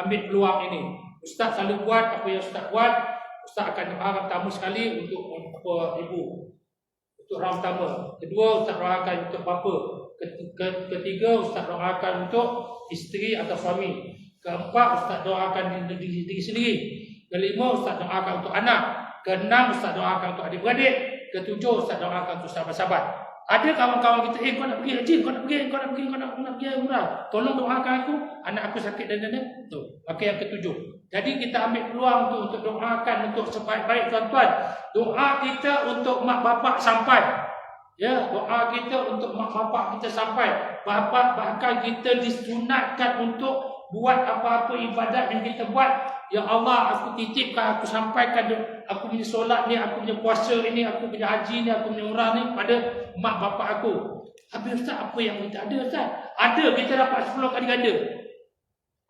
ambil peluang ini. Ustaz selalu buat apa yang Ustaz buat. Ustaz akan doakan pertama sekali untuk ibu, untuk orang pertama. Kedua, Ustaz doakan untuk bapa. Ketiga, Ustaz doakan untuk isteri atau suami. Keempat, Ustaz doakan diri sendiri. Kelima, Ustaz doakan untuk anak. Keenam, Ustaz doakan untuk adik-beradik. Ketujuh, Ustaz doakan untuk sahabat-sahabat. Ada kawan-kawan kita, kau nak pergi haji, kau nak pergi umrah. Tolong doakan aku, anak aku sakit dan tu. Maka yang ketujuh. Jadi kita ambil peluang tu untuk doakan untuk sebaik-baik tuan-tuan. Doa kita untuk mak bapak sampai. Ya, doa kita untuk mak bapak kita sampai. Bahkan kita disunatkan untuk buat apa-apa ibadat yang kita buat. Ya Allah, aku titipkan, aku sampaikan aku punya solat ni, aku punya puasa ini, aku punya haji ni, aku punya umrah ni pada mak bapak aku. Habis Ustaz, apa yang kita ada Ustaz? Ada, kita dapat 10 kali ganda.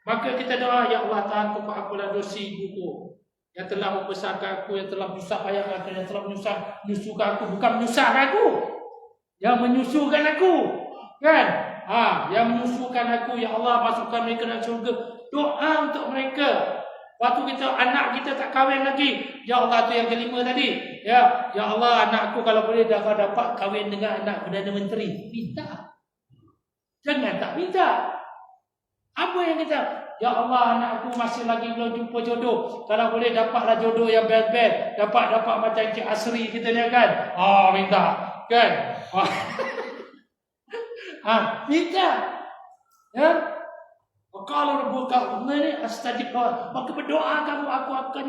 Maka kita doa, ya Allah Ta'ala, ampunilah dosa ibuku yang telah membesarkan aku, yang telah menyusah payahkan aku, yang telah menyusukan aku. Bukan menyusahkan aku, yang menyusukan aku, kan? Yang menyusukan aku, ya Allah, masukkan mereka dalam syurga. Doa untuk mereka. Waktu kita anak kita tak kahwin lagi, ya Allah, tu yang kelima tadi. Ya Allah, anak aku kalau boleh dapat kahwin dengan anak Perdana Menteri. Minta. Jangan tak minta. Apa yang kita? Ya Allah, anak aku masih lagi belum jumpa jodoh. Kalau boleh dapatlah jodoh yang best-best. Dapat macam Cik Asri kita ni kan. Minta. Kan? Minta. Ya? Kalau berbuka ni astajib doa, maka berdoa kamu, aku akan.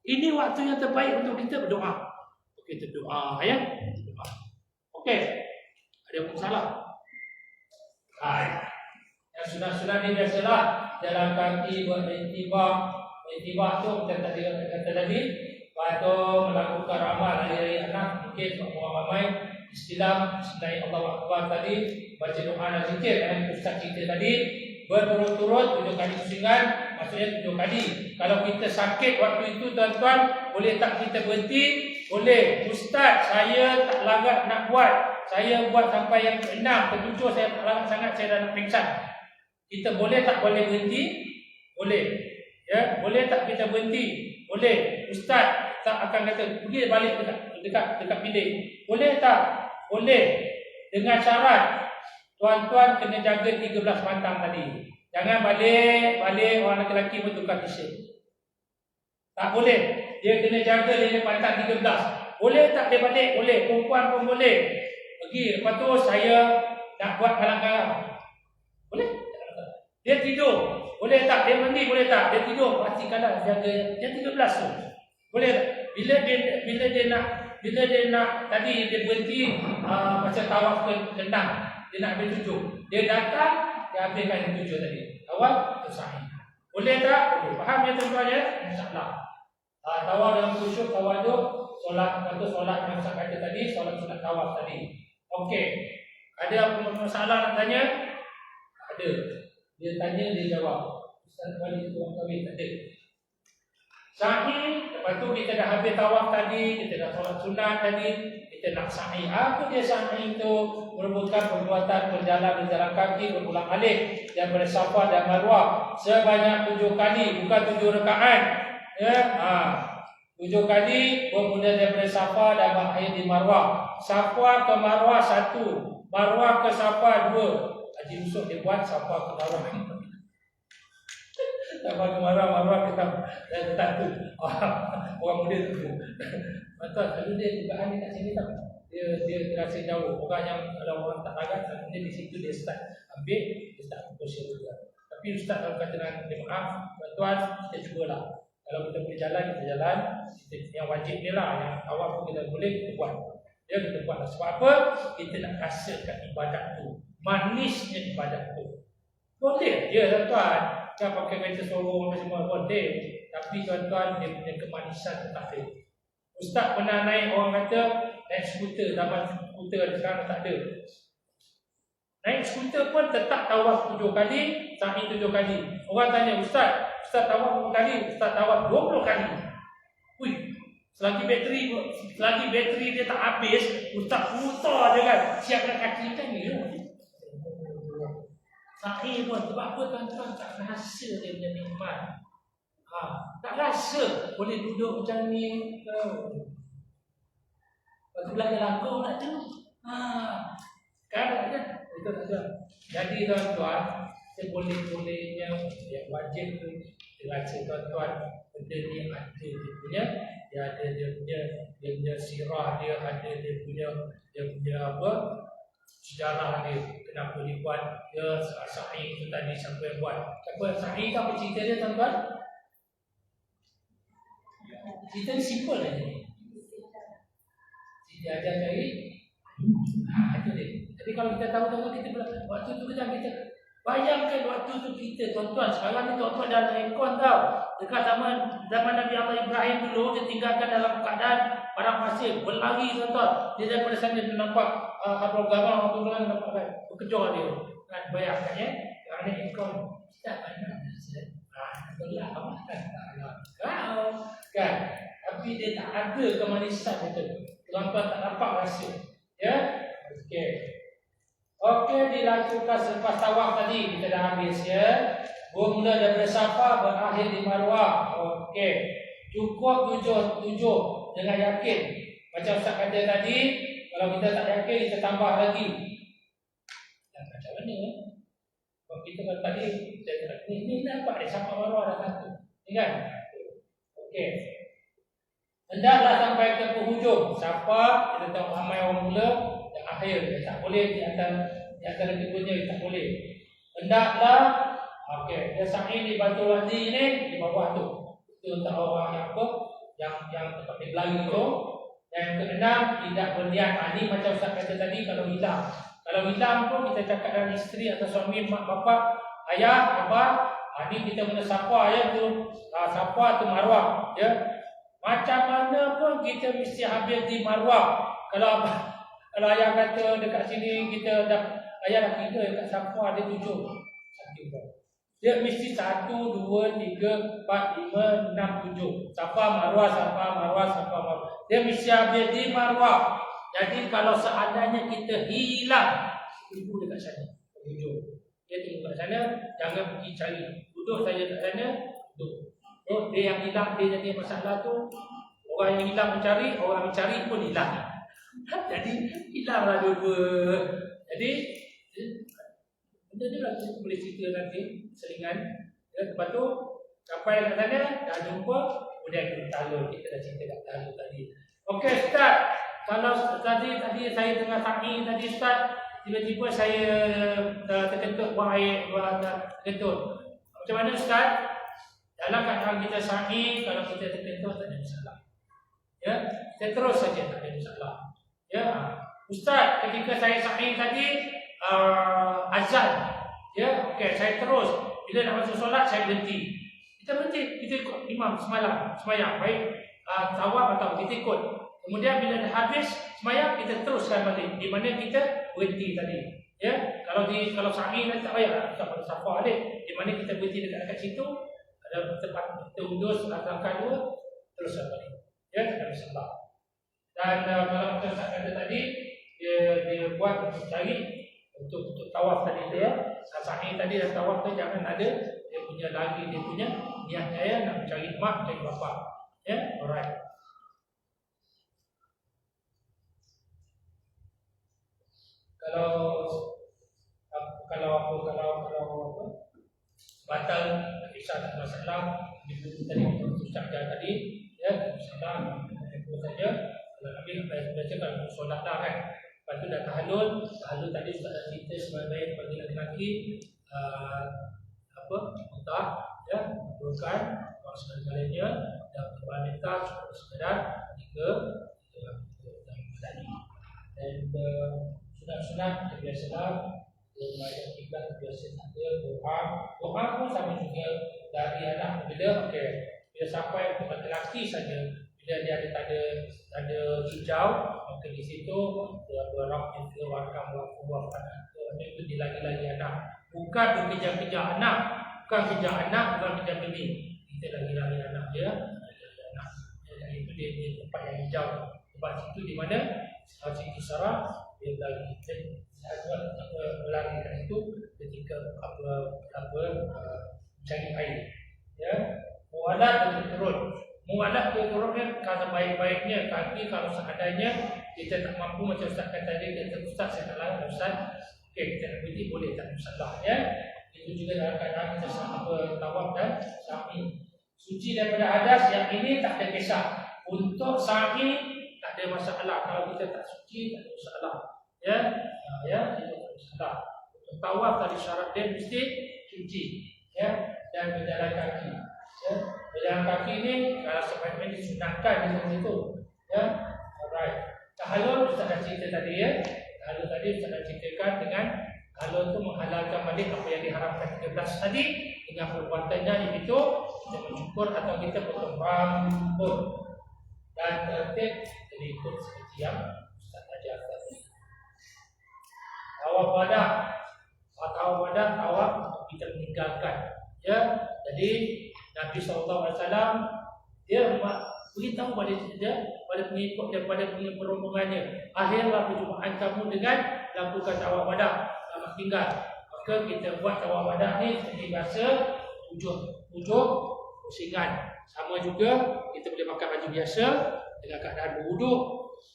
Ini waktu yang terbaik untuk kita berdoa. Kita doa ya. Okey. Ada masalah? Yang sudah ni biasalah dalam kaki buat intibah tu kita kata tadi. Waktu melakukan amal hari anak mungkin ramai istilah selain Allah Akbar tadi, baca doa dan zikir yang Ustaz cerita tadi berturut-turut 7 kali pusingan, maksudnya 7 kali. Kalau kita sakit waktu itu tuan-tuan, boleh tak kita berhenti? Boleh. Ustaz, saya tak larat nak buat. Saya buat sampai yang ke-6, ke-7 saya tak larat sangat, saya dah nak pingsan. Kita boleh tak berhenti? Boleh. Ya, boleh tak kita berhenti? Boleh. Ustaz, tak akan kata pergi balik dekat bilik. Boleh tak? Boleh. Dengan syarat tuan-tuan kena jaga 13 batang tadi. Jangan balik orang lelaki pun tukar t-shirt. Tak boleh. Dia kena jaga dia batang 13. Boleh tak dia balik? Boleh. Perempuan pun boleh. Pergi. Lepas tu saya nak buat kalang-kalang. Boleh? Dia tidur. Boleh tak? Dia mandi. Boleh tak? Dia tidur. Pastikanlah jaga yang 13 tu. Boleh tak? Bila dia nak tadi dia berhenti macam tawaf ke 6. Dia nak ambil 7. Dia datang, dia ambilkan yang 7 tadi. Tawaf tu sahih. Boleh tak? Boleh. Faham ya tuan-tuan ya? InsyaAllah. Tawaf dalam khusyuk, tawaf tu solat, atau solat yang saya kata tadi, solat sunat tawaf tadi. Okey. Ada apa masalah nak tanya? Ada. Dia tanya, dia jawab. Ustaz balik tu orang kami tak ada. Sahih, lepas tu kita dah habis tawaf tadi, kita dah solat sunat tadi, kita nak sahih. Apa dia sahih tu? Merupakan perbuatan berjalan kaki berulang-alik daripada Safa dan Marwah sebanyak 7 kali, bukan 7 rakaat. Ya, 7 kali bermula daripada Safa dan berakhir di Marwah. Safa ke Marwah 1, Marwah ke Safa 2. Haji Yusuf dia buat Safa ke Marwah. Safa ke Marwah kita tu. Orang muda tu. Betul, kalau dia dugaan dia kat sini tak. Dia terasa jauh. Orang yang kalau orang tak larat, dia di situ dia start ambil, dia start pukul juga. Tapi Ustaz kalau kata dengan dia maaf, tuan-tuan kita cubalah. Kalau kita boleh jalan, kita jalan. Yang wajib ni lah, yang awal pun kita boleh, kita buat. Ya, kita buat. Sebab apa? Kita nak rasakan ibadat tu. Manisnya ibadat tu. Boleh je tuan-tuan. Kan pakai kereta sorong semua boleh. Tapi tuan-tuan, dia punya kemanisan tu tak ada. Ustaz pernah naik, orang kata naik skuter, zaman skuter sekarang tak ada. Naik skuter pun tetap tawaf 7 kali, sahih 7 kali. Orang tanya, Ustaz tawaf 10 kali, Ustaz tawaf 20 kali. Ui, selagi bateri dia tak habis, Ustaz putar je kan, siapkan kaki kan ni. Sahih pun, sebab apa tuan-tuan tak rasa dia punya nikmat. Tak rasa boleh duduk macam ni. Lepas belakang langkau nak tu. Kan tak ada. Itu tak ada. Jadi tuan-tuan, seboleh-bolehnya yang wajib tu rasa tuan-tuan benda ni ada dia punya sirah dia, ada dia punya apa sejarah dia, kenapa dia buat dia sahih tu tadi, siapa yang buat, siapa sahih tu apa cerita dia tuan-tuan? Cerita ni simple aja. Dia ajar cari itu dia. Tapi kalau kita tahu kita waktu tu kita bayangkan waktu tu kita tuan-tuan, sekarang ni tuan-tuan dah ada aircon tau. Dekat zaman Nabi Allah Ibrahim dulu, dia tinggalkan dalam keadaan padang pasir, berlari tuan-tuan. Dia daripada sana dia nampak Habrul Gamam, Habrul Gamam nampak kan, berkejar dia. Kan bayangkan ya, kerana aircon tak banyak. Belah kan. Tapi dia tak ada kemanisan itu. Tuan-tuan tak dapat rasa. Ya. Okey, dilakukan selepas tawaf tadi kita dah habis ya. Bermula daripada Safa berakhir di Marwah. Okey. Cukup 7 dengan yakin. Macam Ustaz kata tadi, kalau kita tak yakin kita tambah lagi. Dan macam mana? Kalau kita tadi saya kata ni nampak dia Safa Marwah dah satu. Ni kan? Okey. Hendaklah sampai ke penghujung. Safa kita tahu ramai orang mula dan akhir dia tak boleh di antara keduanya tak boleh. Hendaklah dia sahih di Batu Wadi ni di bawah tu. Itu untuk orang yang apa? Yang tempat dia berlari tu. Yang keenam tidak berniat. Ini macam Ustaz kata tadi kalau hilang. Kalau hilang pun kita cakap dengan isteri atau suami, mak bapak, ayah, abah, ini kita guna Safa ya tu. Safa tu Marwah ya. Macam mana pun kita mesti habis di Marwah. Kalau ayah kata dekat sini kita dah ayah dah kira dekat Safa ada 7. Dia mesti 1, 2, 3, 4, 5, 6, 7. Safa Marwah, Safa Marwah, Safa Marwah. Dia mesti habis di Marwah. Jadi kalau seandainya kita hilang, tunggu dekat sana. Dia tunggu kat sana, jangan pergi cari. Duduk saja kat sana, duduk. Dia yang hilang, dia jadi masalah tu. Orang yang hilang mencari, orang mencari pun hilang. Jadi hilanglah dua-dua. Jadi benda ni lah kita boleh cerita nanti selingan. Ya, lepas tu sampai kat sana dah jumpa, kemudian kita talur. Kita dah cerita kat talur tadi. Okey Ustaz, kalau tadi saya tengah sa'i tadi Ustaz, tiba-tiba saya terkentut buang air, terkentut. Macam mana Ustaz? Dalam keadaan kita sa'i, kalau kita terkentut tak ada masalah. Ya, kita terus saja, tak ada masalah. Ya, Ustaz, ketika saya sa'i tadi azan, ya, okey, saya terus bila nak masuk solat saya berhenti. Kita berhenti, kita ikut imam semayang, baik tawaf atau kita ikut. Kemudian bila dah habis semayang kita teruskan balik di mana kita berhenti tadi. Ya, kalau sa'i nanti tak payah kita safa balik. Di mana kita berhenti dekat situ ada tempat kita undur langkah dua teruskan balik. Ya, tak ada masalah. Dan kalau kita kata tadi dia buat untuk cari untuk tawaf tadi tu ya. Sa'i tadi dan tawaf tu jangan ada dia punya lagi dia punya niat saya nak mencari mak dan bapa. Ya, alright. Kalau batal kisah tak masalah di tadi ucap tadi ya masalah itu saja. Kalau ambil baca kalau solat dah kan. Lepas tu dah tahallul tadi sudah ada cerita sebagai bagi lelaki mutah ya bukan maksudnya dan wanita cukup sekadar tiga tadi. Dan sunat-sunat kebiasaan membaca tiga kebiasaan ada doa pun sama juga dari anak bila bila sampai ke lelaki saja bila dia ada hijau maka di situ dia berok itu warkam buah itu dilagi-lagi anak bukan kejar-kejar anak bukan kejar bini kita lagi-lagi anak dia anak dan itu dia tempat yang hijau tempat situ di mana Siti Sarah dia lagi melarikan itu ketika mencari air ya mualat ke turunnya kalau baik-baiknya kaki kalau seadanya kita tak mampu macam Ustaz kata tadi kita Ustaz saya tak larat Ustaz kita nak pergi boleh tak masalah ya itu juga dalam keadaan kita tawaf dan sa'i suci daripada hadas yang ini tak ada kisah untuk sa'i tak ada masalah kalau kita tak suci tak ada masalah ya itu tak masalah untuk tawaf tadi syarat dia mesti suci ya dan berjalan kaki ya berjalan kaki ni kalau sebaiknya disunatkan di situ ya alright tahallul Ustaz dah cerita tadi ya tahallul tadi Ustaz dah ceritakan dengan tahallul itu menghalalkan balik apa yang diharamkan 13 tadi dengan perbuatannya iaitu kita mencukur atau kita potong rambut dan tertib ikut seperti yang Ustaz ajar tadi. Tawaf wada tawaf untuk kita meninggalkan. Ya, jadi Nabi SAW dia beritahu pada pengikut daripada rombongannya, akhirlah perjumpaan kamu dengan lakukan tawaf wada, selamat tinggal. Maka kita buat tawaf wada ni seperti biasa ujung pusingan. Sama juga kita boleh pakai baju biasa dengan keadaan berwuduk.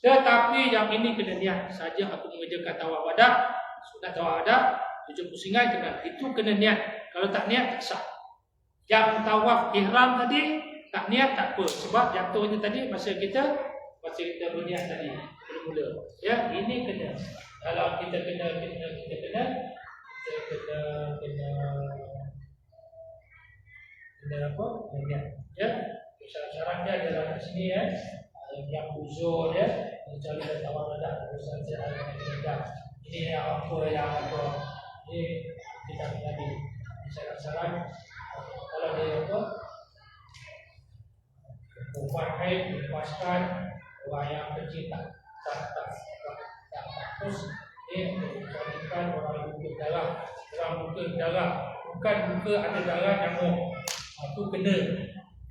Tetapi yang ini kena niat saja aku mengerjakan tawaf wada, sunat tawaf wada, tujuh pusingan itu kena niat. Kalau tak niat tak sah. Yang tawaf ihram tadi tak niat tak apa sebab jatuhnya tadi masa kita berniat tadi mula-mula. Ya, ini kena. Kalau kita kena apa? Niat. Ya. Syarat-syaratnya adalah kat sini ya. Yang uzur ya, mencari dan tawaf wada urusan syarat. Ini apa ini kita tadi syarat-syarat kalau dia perempuan haid lepaskan orang yang kecil tak terus dia menjadikan orang buka darah bukan buka ada darah nyamuk itu kena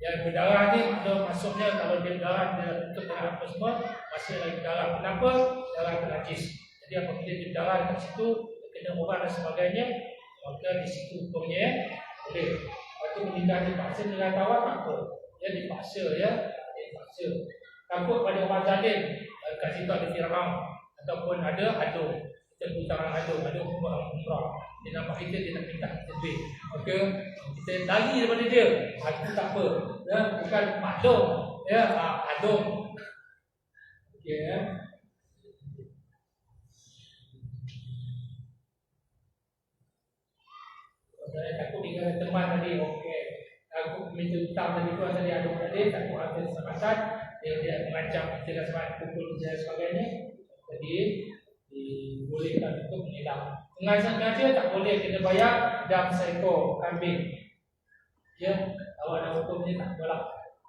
yang berdarah ni ada maksudnya kalau dia darah dia tutup dengan apa semua masih lagi darah. Kenapa? Darah itu najis. Jadi apabila dia darah dekat situ kena orang dan sebagainya maka di situ hukumnya boleh. Lepas tu meninggal dipaksa dengan tawaf tak apa. Dia dipaksa ya, dipaksa. takut pada orang zalim, kat situ ada Fir'aun ataupun ada adung. Kita putaran adung umrah. Dia nampak kita, dia nak minta kita duit. Maka kita lari daripada dia. Itu tak apa. Ya, bukan maklum. Ya, adung. Okey ya. Saya takut dengan teman tadi, okey. Aku minta hutang tadi tu asal dia adung tadi, takut ada kesempatan dia mengancam kita dan pukul dan sebagainya. Jadi dibolehkan untuk menilang. Sengaja tak boleh kena bayar dam seekor kambing. Ya, awak nak hukum ni tak boleh.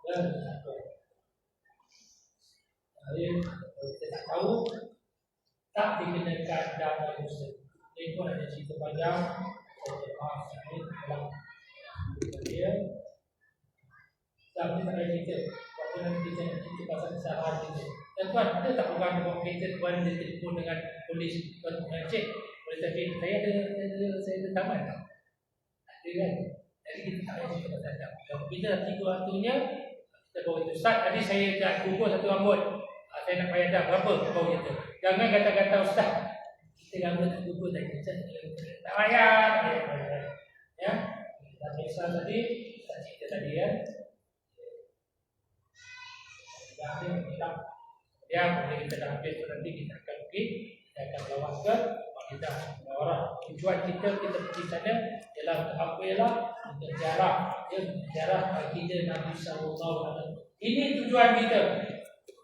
Ya, tak boleh. Jadi kita tak tahu tak dikenakan dam manusia. Ini pun ada cerita panjang. Maaf, saya dalam dia tak boleh cerita. Waktu nanti kita nak cerita pasal kesalahan kita. Dan tuan, ada tak orang bawa kereta tuan dia telefon dengan polis, tuan cek, boleh tadi saya ada taman tak? Ada kan? Jadi kita tak payah cerita pasal dam. Kalau kita dah tiga waktunya, kita bawa itu. Ustaz, tadi saya dah kumpul satu rambut. Saya nak bayar dam, berapa? Bawa kita. Jangan kata-kata Ustaz, kita rambut tak kumpul tadi. Tak bayar. Ya. Dan misal tadi, kita cerita tadi ya. Ya, boleh kita dah habis nanti kita akan pergi, kita akan bawa ke kita orang. Tujuan kita pergi sana ialah untuk apa ialah untuk ziarah, ya, ziarah baginda Nabi sallallahu alaihi wasallam. Ini tujuan kita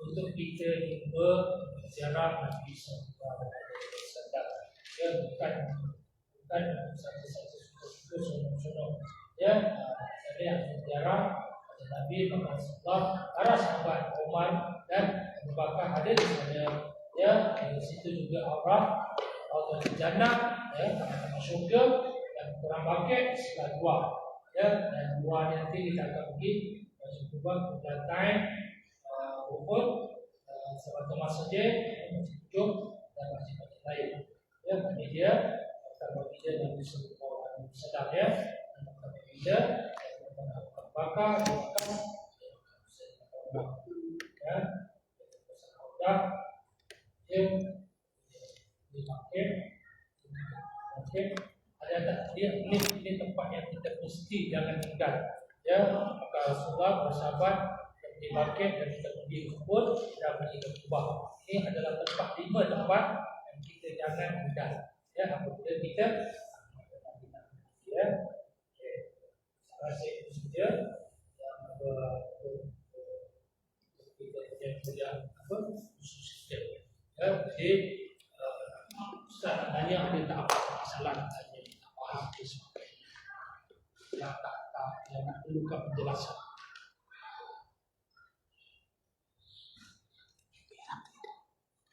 untuk kita jumpa ziarah Nabi sallallahu alaihi wasallam. Ya, bukan satu-satu sunuk-sunuk. Ya, saya yang ziarah Nabi Muhammad sallallahu para sahabat Umar dan Abu Bakar ada di sana. Ya, di situ juga Allah Jannah, ya, taman syurga dan kurang bakit sebelah dua. Ya, dan dua nanti kita akan pergi cuba berdatangan Uhud, Sahabat Masjid, Masjid dan masjid-masjid lain. Ya, ini dia pertama kita Nabi sallallahu alaihi wasallam ya. Pertama kita Bakar, ya, yang dipakai, ada tak dia ini tempat yang kita mesti jangan tinggal, ya. Maka Rasulullah bersahabat dipakai dan kita pergi kubur dan pergi ke Kubah. Ini adalah tempat 5 tempat yang kita jangan tinggal, ya. Apabila kita, ya. Saya saja yang kerja apa khusus dia. Jadi Ustaz tanya ada tak apa masalah tanya tak faham dan sebagainya. Yang yang nak perlukan penjelasan.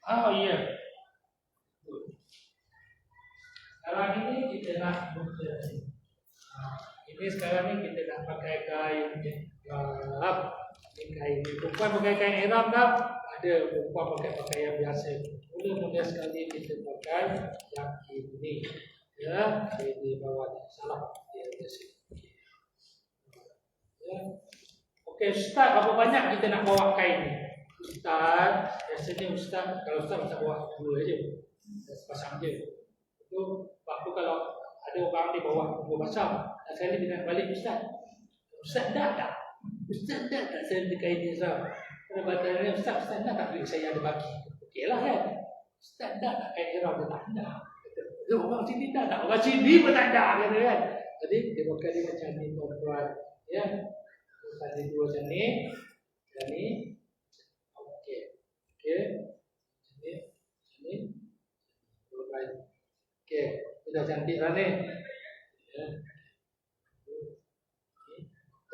Oh iya. Sekarang ini kita nak ini sekarang ni kita nak pakai kain ihram. Kain ini perempuan pakai kain ihram tak? Ada perempuan pakai pakaian biasa. Mula-mula sekali kita pakai yang ini. Ya, di bawah salah dia biasa. Ya. Okey, Ustaz, berapa banyak kita nak bawa kain ni? Ustaz, biasanya Ustaz, kalau Ustaz macam bawa 2 aja. Sepasang je. Itu waktu kalau ada orang ni bawa 2 pasang. Saya ni dengan balik Ustaz. Ustaz dah tak? Ustaz dah tak saya ada kain ihram? Kalau badannya Ustaz dah tak? Saya ada bagi. Okeylah kan? Ustaz dah tak kain ihram? Dia tak ada. Kata, orang sini dah tak? Orang sini pun tak ada. Kata kan? Jadi dia pakai dia macam ni tuan-tuan. Ya. Ada 2 macam ni. Dan ni. Okey. Okey. Macam ni. Macam ni. Okey. Sudah cantik lah ni. Ya.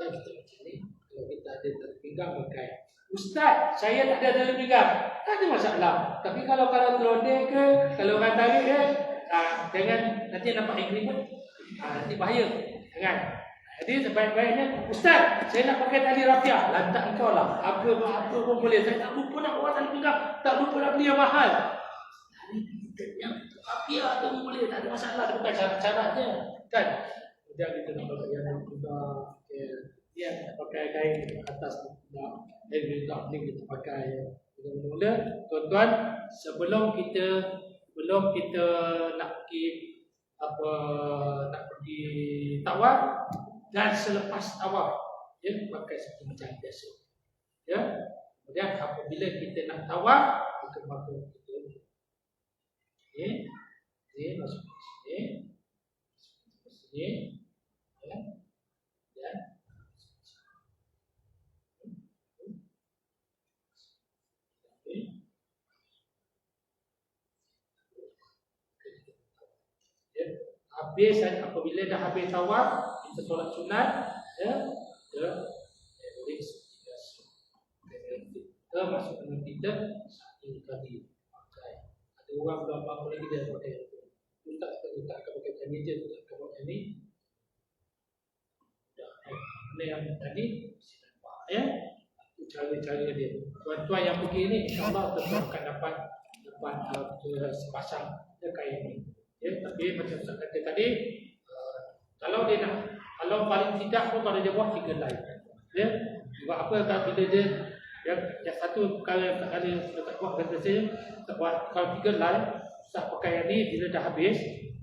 Dan kita macam ni. Kalau kita ada terpinggang pakai. Ustaz, saya tak ada terpinggang. Tak ada masalah. Tapi kalau telodek ke, kalau orang tarik ke, jangan nanti nampak agreement. Nanti bahaya. Jangan. Jadi sebaik-baiknya, Ustaz, saya nak pakai tali rafiah. Lantak engkau lah. Apa pun boleh. Saya tak lupa nak bawa tali pinggang. Tak lupa nak beli yang mahal. Yang rafiah tu boleh. Tak ada masalah. Bukan syarat-syaratnya. Kan? Kemudian kita nak bawa yang juga. Dia tak pakai kain atas ni kita pakai. Mula-mula tuan-tuan, sebelum kita nak pergi nak pergi tawaf dan selepas tawaf, pakai satu macam biasa. Ya. Kemudian apabila kita nak tawaf, maka kita masuk ke sini. Ya. Dan habis, apabila dah habis tawaf, kita solat sunat, kita masuk dengan kita satu tadi pakai. Ada orang berapa lagi dia pakai letak pakai meja, letak pakai ni. Ini yang tadi mesti nampak ya. Itu cara-cara dia. Tuan-tuan yang pergi ni insya-Allah tuan akan dapat sepasang kain ni. Ya, tapi macam saya kata tadi, kalau paling tidak pun kalau dia buat 3 line. Ya. Sebab apa kalau dia yang satu perkara tak buat kata saya, tak buat kalau 3 line, tak pakai yang ni bila dah habis,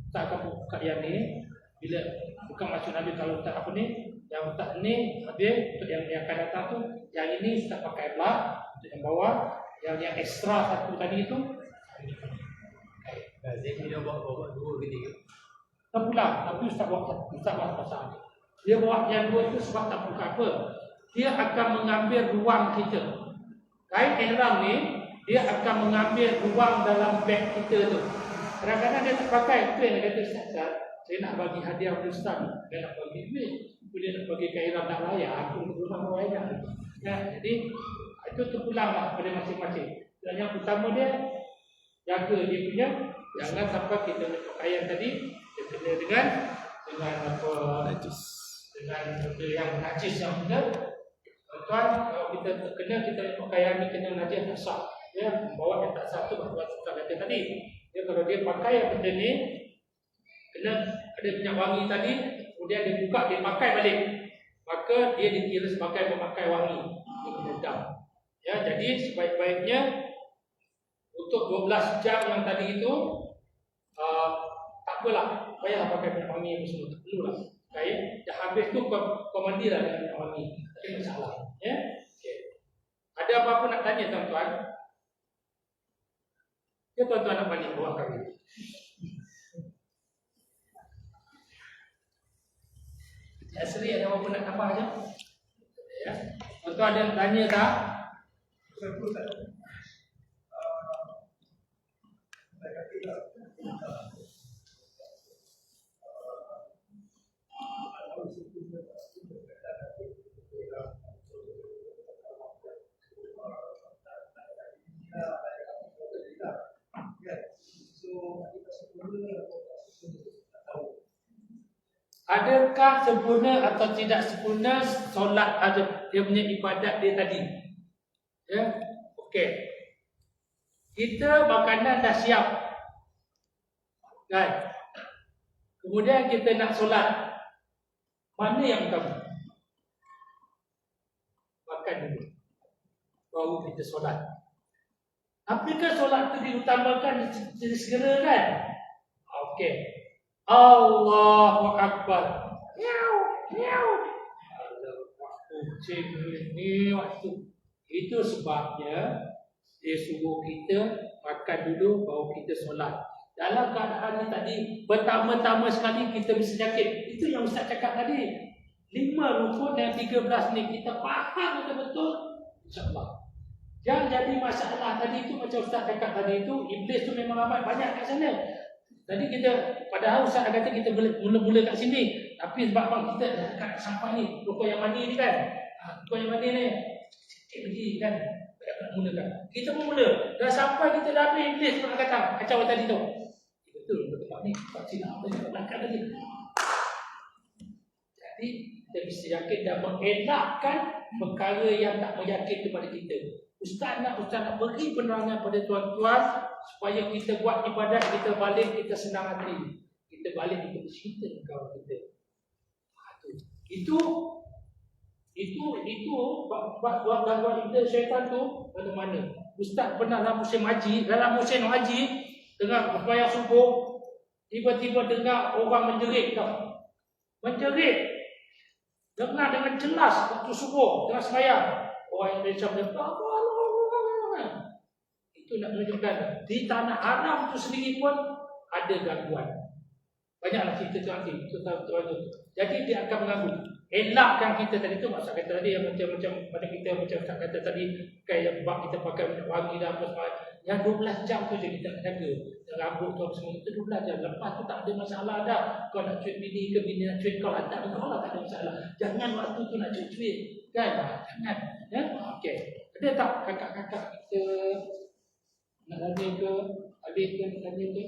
tak akan buka yang ni. Bila bukan macam Nabi kalau tak apa ni, yang tak ni habis untuk yang akan datang tu, yang ini tak pakai belah untuk yang bawah, yang ekstra satu tadi tu Lazim dia bawa 2 ke 3. tak pulang, tapi Ustaz buat pasal dia buat yang 2 tu sebab tak buka apa, dia akan mengambil ruang kita. Kain ihram ni dia akan mengambil ruang dalam beg kita tu. Kadang-kadang dia tak pakai, itu yang dia kata Ustaz, saya nak bagi hadiah pada Ustaz, dia nak bagi duit, dia nak bagi kain ihram nak layak, aku rumah banyak. Ya, jadi itu terpulanglah pada masing-masing. Dan yang utama dia jaga dia punya, jangan sampai kita punya pakaian tadi dia kena dengan apa Najis. dengan benda yang najis yang benar. Tuan, kalau kita terkena kita punya pakaian ni kena najis tak sah. Ya, membawa yang tak sah tu buat Ustaz kata tadi. Dia kalau dia pakai yang benda ni kena ada minyak wangi tadi, kemudian dia buka dia pakai balik, maka dia dikira sebagai memakai wangi. Dia kena dam. Ya, jadi sebaik-baiknya untuk 12 jam yang tadi itu tak apalah, payah pakai minyak wangi apa semua, tak perlulah. Okay. Dah habis tu kau mandilah dengan minyak wangi, tak ada masalah. Ya. Okay. Ada apa-apa nak tanya tuan-tuan? Ya, tuan-tuan nak balik bawah kami. Asri ada apa-apa nak tambah je? Ya. Tuan-tuan ada yang tanya tak? Adakah sempurna atau tidak sempurna solat ada dia punya ibadat dia tadi? Ya, okey. Kita makanan dah siap, kan? Kemudian kita nak solat, mana yang utama? Makan dulu, baru kita solat. Apakah solat itu diutamakan segera kan? Okey. Allahu Akbar. Miau, miau. Kucing ni waktu. Itu sebabnya dia suruh kita makan dulu baru kita solat. Dalam keadaan ni tadi, pertama-tama sekali kita mesti yakin. Itu yang Ustaz cakap tadi. 5 rukun dan 13 ni kita faham betul-betul, insya-Allah. Yang jadi masalah tadi itu macam Ustaz cakap tadi itu, iblis tu memang amat banyak kat sana. Tadi kita, padahal Ustaz kata kita mula-mula kat sini, tapi sebab bang kita dah dekat sampai ni, rukun yang mandi ni kan, rukun yang mandi ni sikit lagi kan, tak nak mulakan. Kita pun mula, dah sampai kita dah habis, iblis pun nak kacau, kacau tadi tu. Betul, tempat ni, tempat sini apa yang nak belakang lagi. Jadi kita mesti yakin dan mengelakkan perkara yang tak meyakin kepada kita. Ustaz nak beri penerangan pada tuan-tuan supaya kita buat ibadat, kita balik, kita senang hati. Kita balik, kita bercerita dengan kawan kita. Itu buat gangguan iblis syaitan tu mana-mana. Ustaz pernah dalam musim haji, tengah berbayar subuh, tiba-tiba dengar orang menjerit tau. Menjerit. Dengar dengan jelas waktu subuh, tengah sembahyang. Orang Indonesia berkata, itu nak menunjukkan di tanah haram tu sendiri pun ada gangguan. Banyaklah cerita tu nanti. Jadi dia akan mengganggu. Elakkan kita tadi tu, maksud kata tadi yang macam kita macam kata tadi, kayak bab kita pakai minyak wangi dan apa semua. Yang 12 jam tu je kita nak jaga. Rambut tu apa semua itu 12 jam. Lepas tu tak ada masalah dah. Kau nak cuit bini ke bini nak cuit kau hantar kau lah, tak ada masalah. Jangan waktu tu nak cuit-cuit. Kan? Jangan. Ya? Okey. Ada tak kakak-kakak kita nak tanya ke? Adik ke nak tanya ke?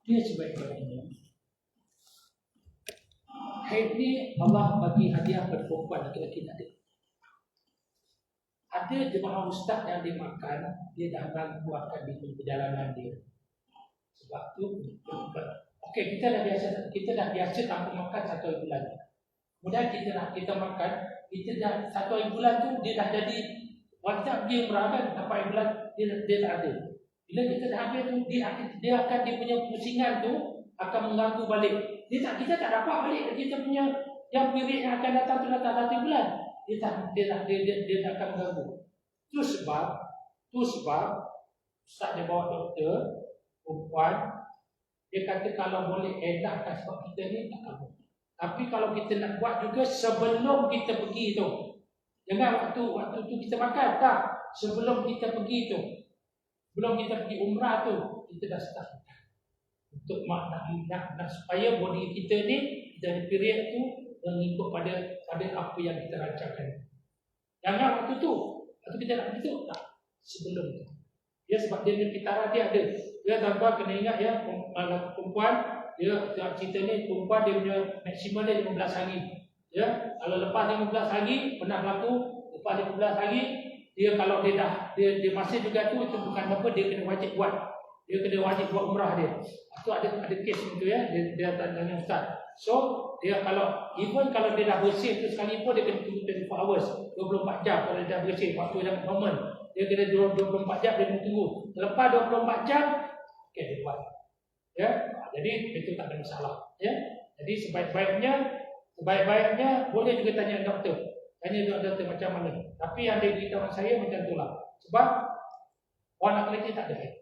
Dia sebaik-baiknya. Haid ni Allah bagi hadiah pada perempuan laki-laki ada. Ada jemaah ustaz yang dia makan, dia dah buatkan di perjalanan dia. Sebab tu, okey, kita dah biasa tanpa makan 1 bulan. Kemudian kita makan, kita dah 1 bulan tu dia dah jadi wanita pergi umrah kan, sampai bulan dia tak ada. Bila kita dah habis tu, dia akan dia punya pusingan tu akan mengganggu balik. Kita tak dapat balik kita punya yang period yang akan datang tu datang 1 bulan. Dia akan mengganggu. Tu sebab Ustaz dia bawa doktor perempuan, dia kata kalau boleh elakkan sebab kita ni tak kabur. Tapi kalau kita nak buat juga sebelum kita pergi tu. Jangan waktu tu kita makan, tak. Sebelum kita pergi tu. Belum kita pergi umrah tu, kita dah start untuk nak supaya body kita ni dari period tu mengikut pada apa yang kita rancangkan. Jangan waktu kita nak pergi tu, tak. Sebelum tu. Ya, sebab dia punya pitara dia ada. Dia tuan-tuan kena ingat ya, perempuan dia cerita ni, perempuan dia punya maksimum dia 15 hari. Ya, kalau lepas 15 hari pernah berlaku, lepas 15 hari dia kalau dia masih juga tu, itu bukan apa, dia kena wajib buat. Dia kena wajib buat umrah dia. Itu ada kes itu ya, dia tanya ustaz. So, dia even kalau dia dah bersih tu sekali pun dia kena tunggu 24 hours, 24 jam kalau dia dah bersih, waktu yang normal. Dia kena 24 jam dia kena tunggu. Lepas 24 jam, okey dia buat. Ya, jadi itu tak ada masalah. Ya, jadi sebaik-baiknya boleh juga tanya doktor. Tanya doktor macam mana. Tapi yang dia beritahu saya macam itulah. Sebab orang lelaki tak ada haid.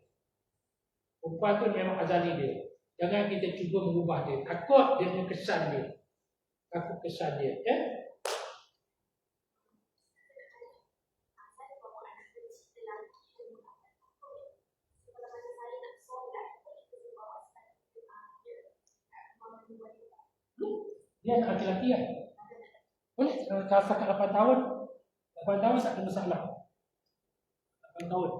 Perempuan tu memang azali dia. Jangan kita cuba mengubah dia. Takut dia punya kesan dia. Ya. Dia anak lelaki kan? Boleh, kalau setakat 8 tahun tak ada masalah. 8 tahun.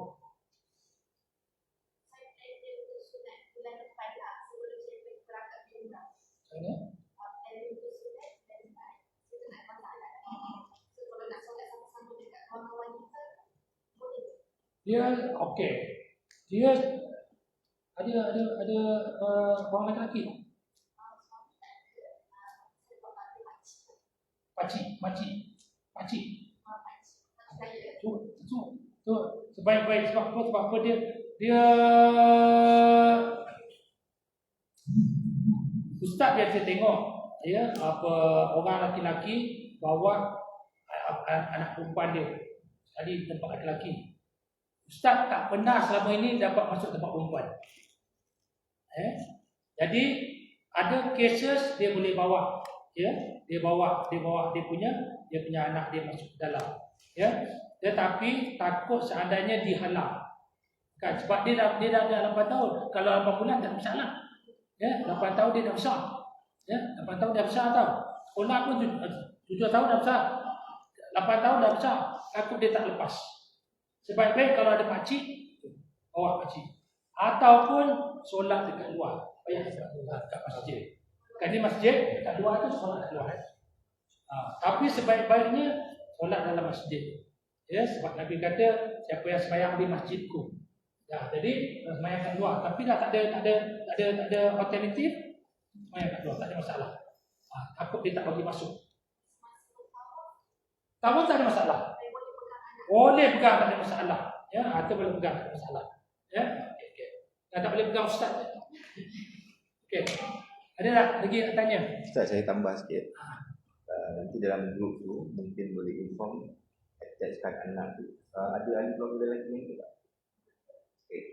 Dia okey. Dia ada orang lelaki. Pakcik. Tu sebaik-baik sebab apa dia ustaz biasa tengok ya apa orang lelaki bawa anak perempuan dia tadi tempat lelaki. Ustaz tak pernah selama ini dapat masuk tempat perempuan. Jadi ada cases dia boleh bawa ya, dia bawa dia punya anak dia masuk ke dalam ya, tetapi takut seandainya dihalang kan, sebab dia dah 8 tahun. Kalau 8 bulan tak masalah ya, 8 tahun dia dah besar ya, 8 tahun dah besar tau. Sekolah pun 7 tahun dah besar, 8 tahun dah besar. Takut dia tak lepas. Sebaik-baik kalau ada pakcik, bawa pakcik, ataupun solat dekat luar. Payah dekat masjid. Kan di masjid, dekat luar tu solat kat luar. Tapi sebaik-baiknya solat dalam masjid. Ya, sebab Nabi kata siapa yang sembahyang di masjidku. Ya, jadi sembahyang kat luar, tapi dah tak ada alternatif, sembahyang kat luar tak ada masalah. Takut dia tak bagi masuk. Kamu tak ada masalah. Boleh pegang tak ada masalah. Ya, atau boleh pegang tak ada masalah. Ya, okey. Tak boleh pegang ustaz. Okey. Ada tak lagi nak tanya? Ustaz, saya tambah sikit. Nanti dalam grup tu mungkin boleh inform attachkan anak tu. Ada ahli keluarga lelaki yang ikut tak? Okay.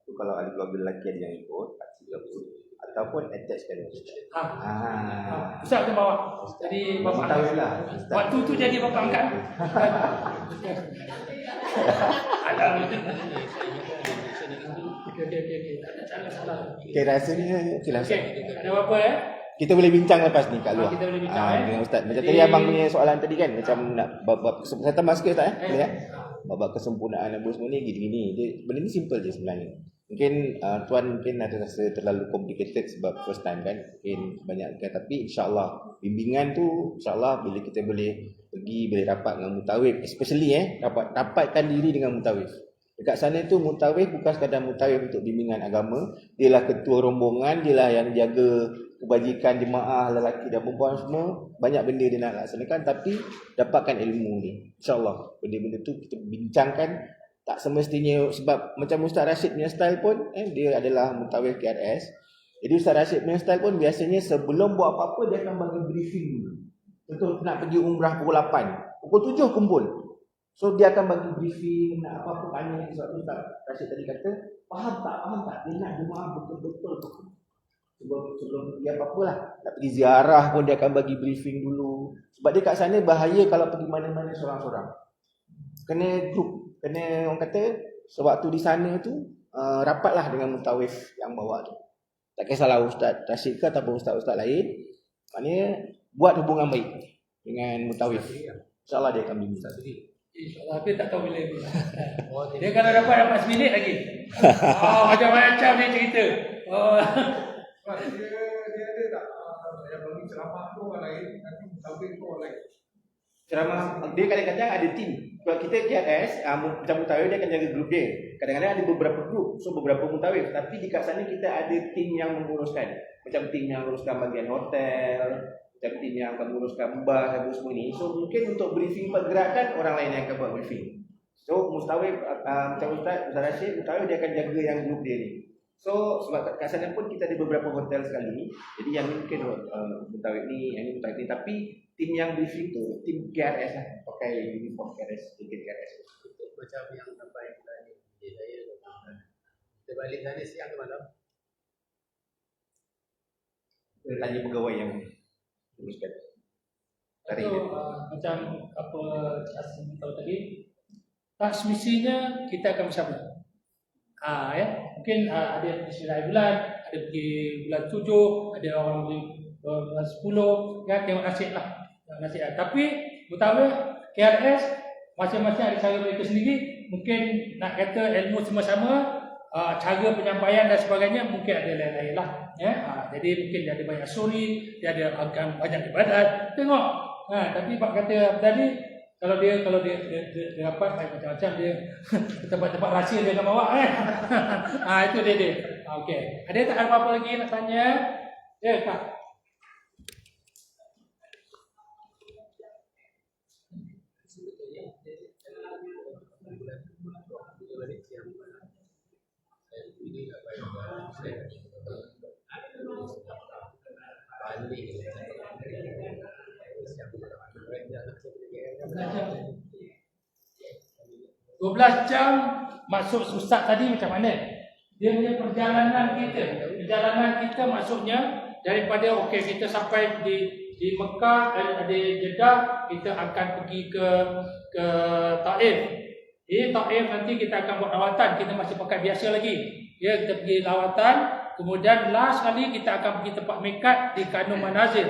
Tu kalau ahli keluarga lelaki ada yang ikut, pakcik ke apa, ataupun attachkan Ustaz. Ustaz tu bawa. Jadi bapak tahu lah. waktu tu jadi bapak angkat. Alah. Okey. Tak ada salah. Okay, rasanya okeylah Ustaz. Okey, ada apa ya? Kita boleh bincang lepas ni kat luar. Kita boleh bincang dengan Ustaz. Macam Jadi, tadi abang punya soalan tadi kan, macam nak bab saya tambah sikit Ustaz boleh ya? Bab kesempurnaan apa semua ni gini-gini. Benda ni simple je sebenarnya. Mungkin tuan mungkin ada rasa terlalu complicated sebab first time kan. Mungkin banyak kan, tapi insya-Allah bimbingan tu insya-Allah bila kita boleh pergi, boleh rapat dengan mutawif, especially rapatkan diri dengan mutawif. Dekat sana tu mutawif bukan sekadar mutawif untuk bimbingan agama, dialah ketua rombongan, dialah yang jaga kebajikan jemaah lelaki dan perempuan semua. Banyak benda dia nak laksanakan, tapi dapatkan ilmu ni. InsyaAllah benda-benda tu kita bincangkan. Tak semestinya, sebab macam Ustaz Rashid punya style pun dia adalah mutawif KRS. Jadi Ustaz Rashid punya style pun biasanya sebelum buat apa-apa dia akan bagi briefing dulu. Contoh nak pergi umrah pukul 8, pukul 7 kumpul. So dia akan bagi briefing, nak apa-apa tanya. Sebab tu Ustaz Rashid tadi kata, faham tak? Dia nak jemaah betul-betul sebelum pergi apa-apa lah. Nak pergi ziarah pun dia akan bagi briefing dulu. Sebab dia kat sana bahaya kalau pergi mana-mana seorang-seorang. Kena group, kena orang kata sewaktu di sana tu rapatlah dengan mutawif yang bawa tu. Tak kisahlah Ustaz Rashid ke ataupun ustaz-ustaz lain. Maknanya buat hubungan baik dengan mutawif. InsyaAllah dia akan bimbing satu lagi. InsyaAllah, tapi tak tahu bila ni. Dia kalau dapat seminit lagi. Macam-macam dia cerita. Dia ada tak yang bagi ceramah tu orang lain, nanti mutawif tu orang lain. Ceramah dia kadang-kadang ada tim. Kalau kita KRS macam mutawif dia akan jaga grup dia. Kadang-kadang ada beberapa grup, so beberapa mutawif. Tapi di kat sana kita ada tim yang menguruskan. Macam tim yang menguruskan bagian hotel, macam tim yang akan menguruskan bas dan semua ni. So mungkin untuk briefing pergerakan orang lain yang akan buat briefing. So mutawif macam Ustaz Rashid, mutawif dia akan jaga yang grup dia ni. So sebab kat sana pun kita ada beberapa hotel sekali. Jadi yang ni mungkin mutawif ni, yang ni mutawif ni, tapi tim yang briefing tu tim KRS lah, pakai uniform KRS, tiket KRS. Macam yang sampai tadi saya kita balik sana siang ke malam. Kita tanya pegawai yang uruskan. So, macam apa Asim tahu tadi, tak semestinya kita akan bersama. Ya, mungkin ada yang pergi 9 bulan, ada pergi bulan 7, ada orang pergi bulan 10, ya, tengok nasib lah. Tapi mutawif KRS masing-masing ada cara mereka sendiri. Mungkin nak kata ilmu semua sama, cara penyampaian dan sebagainya mungkin ada lain-lain lah. Ya, jadi mungkin dia ada banyak suri, dia ada akan banyak ibadat. Tengok. Tapi Pak kata tadi, kalau dia dapat macam-macam dia tempat-tempat rahsia dia akan bawa itu dia. Okey. Ada tak apa-apa lagi nak tanya? Ya, Kak. Dua 12 jam maksud Ustaz tadi macam mana? Dia punya perjalanan kita maksudnya daripada kita sampai di Mekah dan di Jeddah, kita akan pergi ke Taif. Di Taif nanti kita akan buat lawatan, kita masih pakai biasa lagi. Ya, kita pergi lawatan, kemudian last kali kita akan pergi tempat mikat di Kanu Manazir.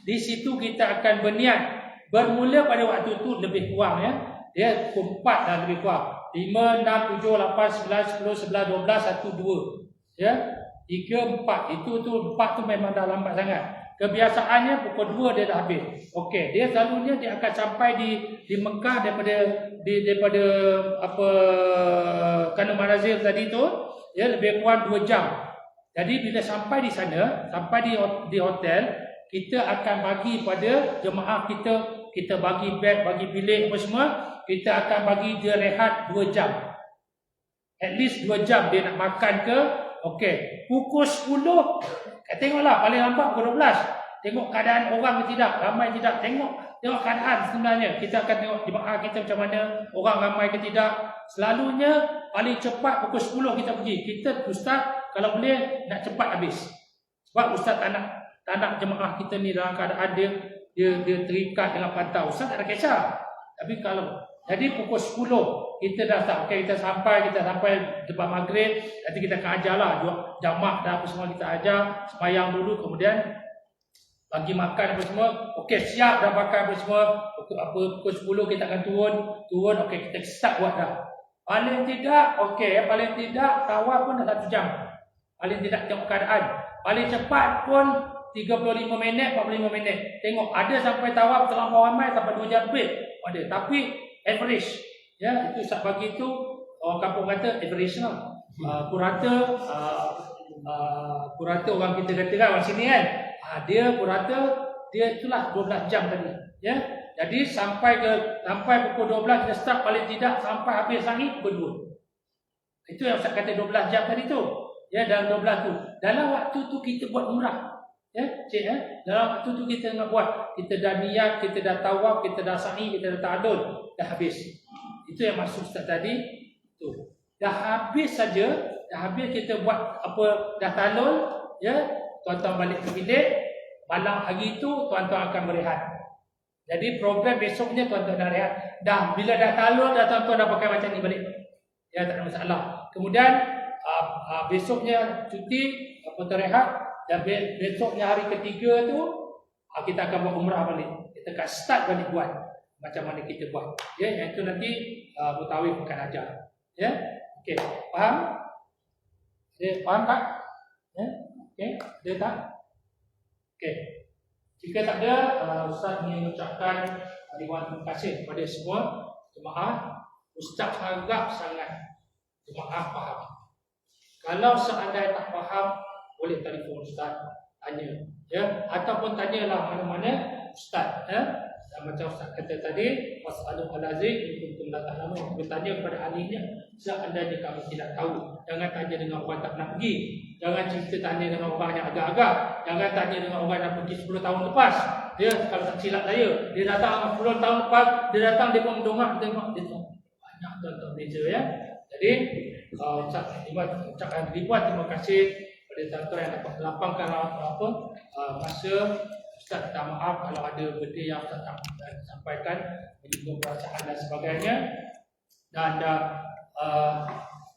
Di situ kita akan berniat. Bermula pada waktu itu lebih kurang ya. Dia 4 dan lebih kurang. 5, 6, 7, 8, 9, 10, 11, 12, 1, 2. Ya. 3, 4. Itu 4 tu memang dah lambat sangat. Kebiasaannya pukul 2 dia dah habis. Okey, dia selalunya dia akan sampai di Mekah daripada apa Kanu Manazil tadi tu, ya, lebih kurang 2 jam. Jadi bila sampai di sana, sampai di hotel, kita akan bagi pada jemaah kita bagi beg, bagi bilik apa semua, kita akan bagi dia rehat 2 jam. At least 2 jam dia nak makan ke. Okey, pukul 10, tengoklah paling lambat pukul 12. Tengok keadaan orang ke tidak, ramai tidak. Tengok keadaan sebenarnya. Kita akan tengok jemaah kita macam mana, orang ramai ke tidak. Selalunya paling cepat pukul 10 kita pergi. Kita ustaz kalau boleh nak cepat habis. Sebab ustaz tak nak jemaah kita ni dalam keadaan dia terikat dengan pantau. Ustaz tak ada kisah. Tapi kalau jadi pukul 10 kita dah start. Okey, kita sampai depan maghrib. Nanti kita akan ajarlah jamak dah apa semua kita ajar, sembahyang dulu, kemudian bagi makan apa semua. Okey, siap dah makan apa semua. Pukul 10 kita akan turun. Okey, kita start buat dah. Paling tidak, okey, paling tidak tawaf pun dah 1 jam. Paling tidak tengok keadaan. Paling cepat pun 35 minit, 45 minit. Tengok ada sampai tawaf terlampau ramai sampai 2 jam lebih. Ada. Tapi average, ya, itu Ustaz bagi itu orang kampung kata average lah. Purata orang kita kata kan, orang sini kan. Dia purata dia itulah 12 jam tadi, ya. Jadi sampai pukul 12 kita start, paling tidak sampai habis langit pukul 2. Itu yang Ustaz kata 12 jam tadi tu. Ya, dalam 12 tu. Dalam waktu tu kita buat umrah. Ya, cik, dalam waktu tu kita nak buat, kita dah niat, kita dah tawaf, kita dah sa'i, kita dah ta'adun, dah habis. Itu yang maksud Ustaz tadi. Tu. Dah habis saja, dah habis kita buat apa, dah talun, ya, tuan-tuan balik ke bilik, malam hari tu tuan-tuan akan berehat. Jadi program besoknya tuan-tuan dah rehat. Dah bila dah talun, dah tuan-tuan dah pakai macam ni balik. Ya, tak ada masalah. Kemudian besoknya cuti, rehat. Dan besoknya hari ketiga tu kita akan buat umrah balik. Kita akan start balik buat macam mana kita buat. Ya, yang itu nanti Mutawif akan ajar. Ya. Okey, faham? Faham tak? Ya. Okey, ada tak? Okey. Jika tak ada, Ustaz ingin mengucapkan ribuan terima kasih kepada semua jemaah. Ustaz harap sangat jemaah faham. Kalau seandainya tak faham, boleh telefon Ustaz, tanya, ya, ataupun tanyalah mana-mana Ustaz, ya. Dan macam Ustaz kata tadi, was'alu al-azim in kuntum la ta'lamun. Bertanya kepada ahlinya seandainya kamu tidak tahu. Jangan tanya dengan orang tak nak pergi. Jangan cerita tanya dengan orang yang agak-agak. Jangan tanya dengan orang yang pergi 10 tahun lepas. Dia kalau tak silap saya, dia datang 10 tahun lepas, dia datang dia pun mendongak tengok dia tu. Banyak tuan-tuan beza, ya. Jadi ucapkan ribuan terima kasih pada tuan-tuan yang dapat melapangkan masa. Ustaz minta maaf kalau ada benda yang Ustaz tak sampaikan, menyinggung perasaan dan sebagainya. Dan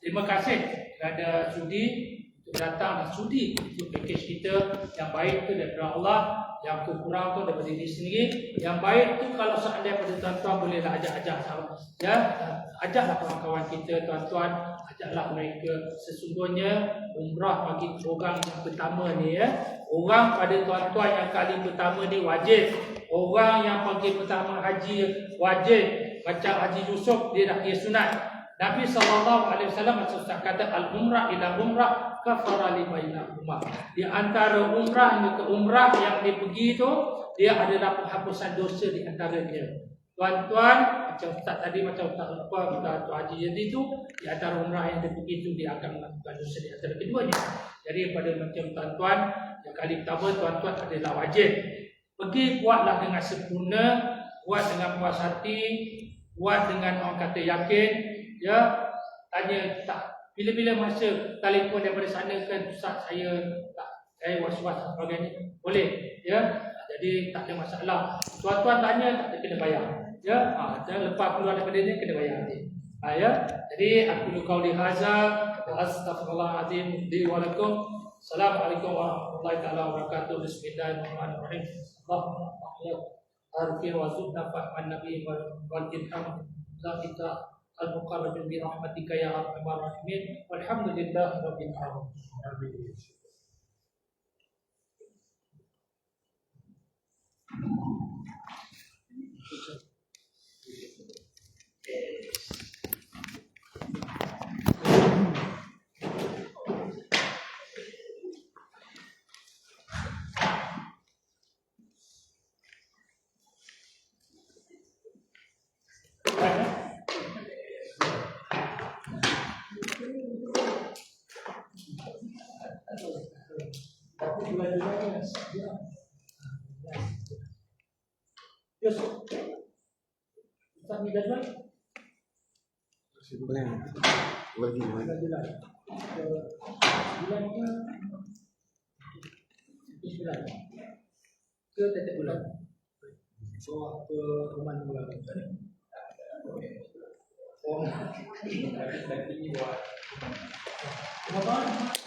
terima kasih kerana sudi untuk datang dan sudi untuk package kita. Yang baik itu daripada Allah, yang kurang itu daripada diri sendiri. Yang baik itu kalau seandainya pada tuan-tuan bolehlah ajak-ajak sahabat, ya, ajaklah kawan-kawan kita, tuan-tuan, ajaklah mereka. Sesungguhnya umrah bagi orang yang pertama ni, ya, orang pada tuan-tuan yang kali pertama ni wajib. Orang yang pergi pertama haji wajib. Macam Haji Yusuf dia dah kira sunat. Nabi SAW Ustaz kata al-umrah ila umrah kafara lima bainahuma. Di antara umrah ke umrah yang dia pergi tu, dia adalah penghapusan dosa di antaranya. Tuan-tuan, macam Ustaz tadi, macam Ustaz Haji jadi tu, di antara umrah yang dia pergi tu, dia akan melakukan dosa di antara keduanya. Jadi pada macam tuan-tuan yang kali pertama, tuan-tuan adalah wajib pergi, buatlah dengan sempurna, buat dengan puas hati, buat dengan orang kata yakin, ya. Tanya tak, bila-bila masa telefon daripada sana kan, Ustaz saya tak, saya was-was sebagainya, boleh, ya. Jadi tak ada masalah. Tuan-tuan tanya tak ada, kena bayar, ya. Jangan lepas keluar daripada ni kena bayar nanti. Ya. Jadi aku qauli hadza wa astaghfirullahalazim li wa lakum. Assalamualaikum warahmatullahi taala wabarakatuh. Bismillahirrahmanirrahim. Allahumma arfi wa zudna fa'an nabi wal ilham zalika al-muqarrabin bi rahmatika ya arhamar rahimin. Walhamdulillahi rabbil alamin. Yes. Sami jadwal. Lagi. Bulan ke 9. Ke tiap bulan. So ke rumah bulan. Oh. Ini buat. Apa?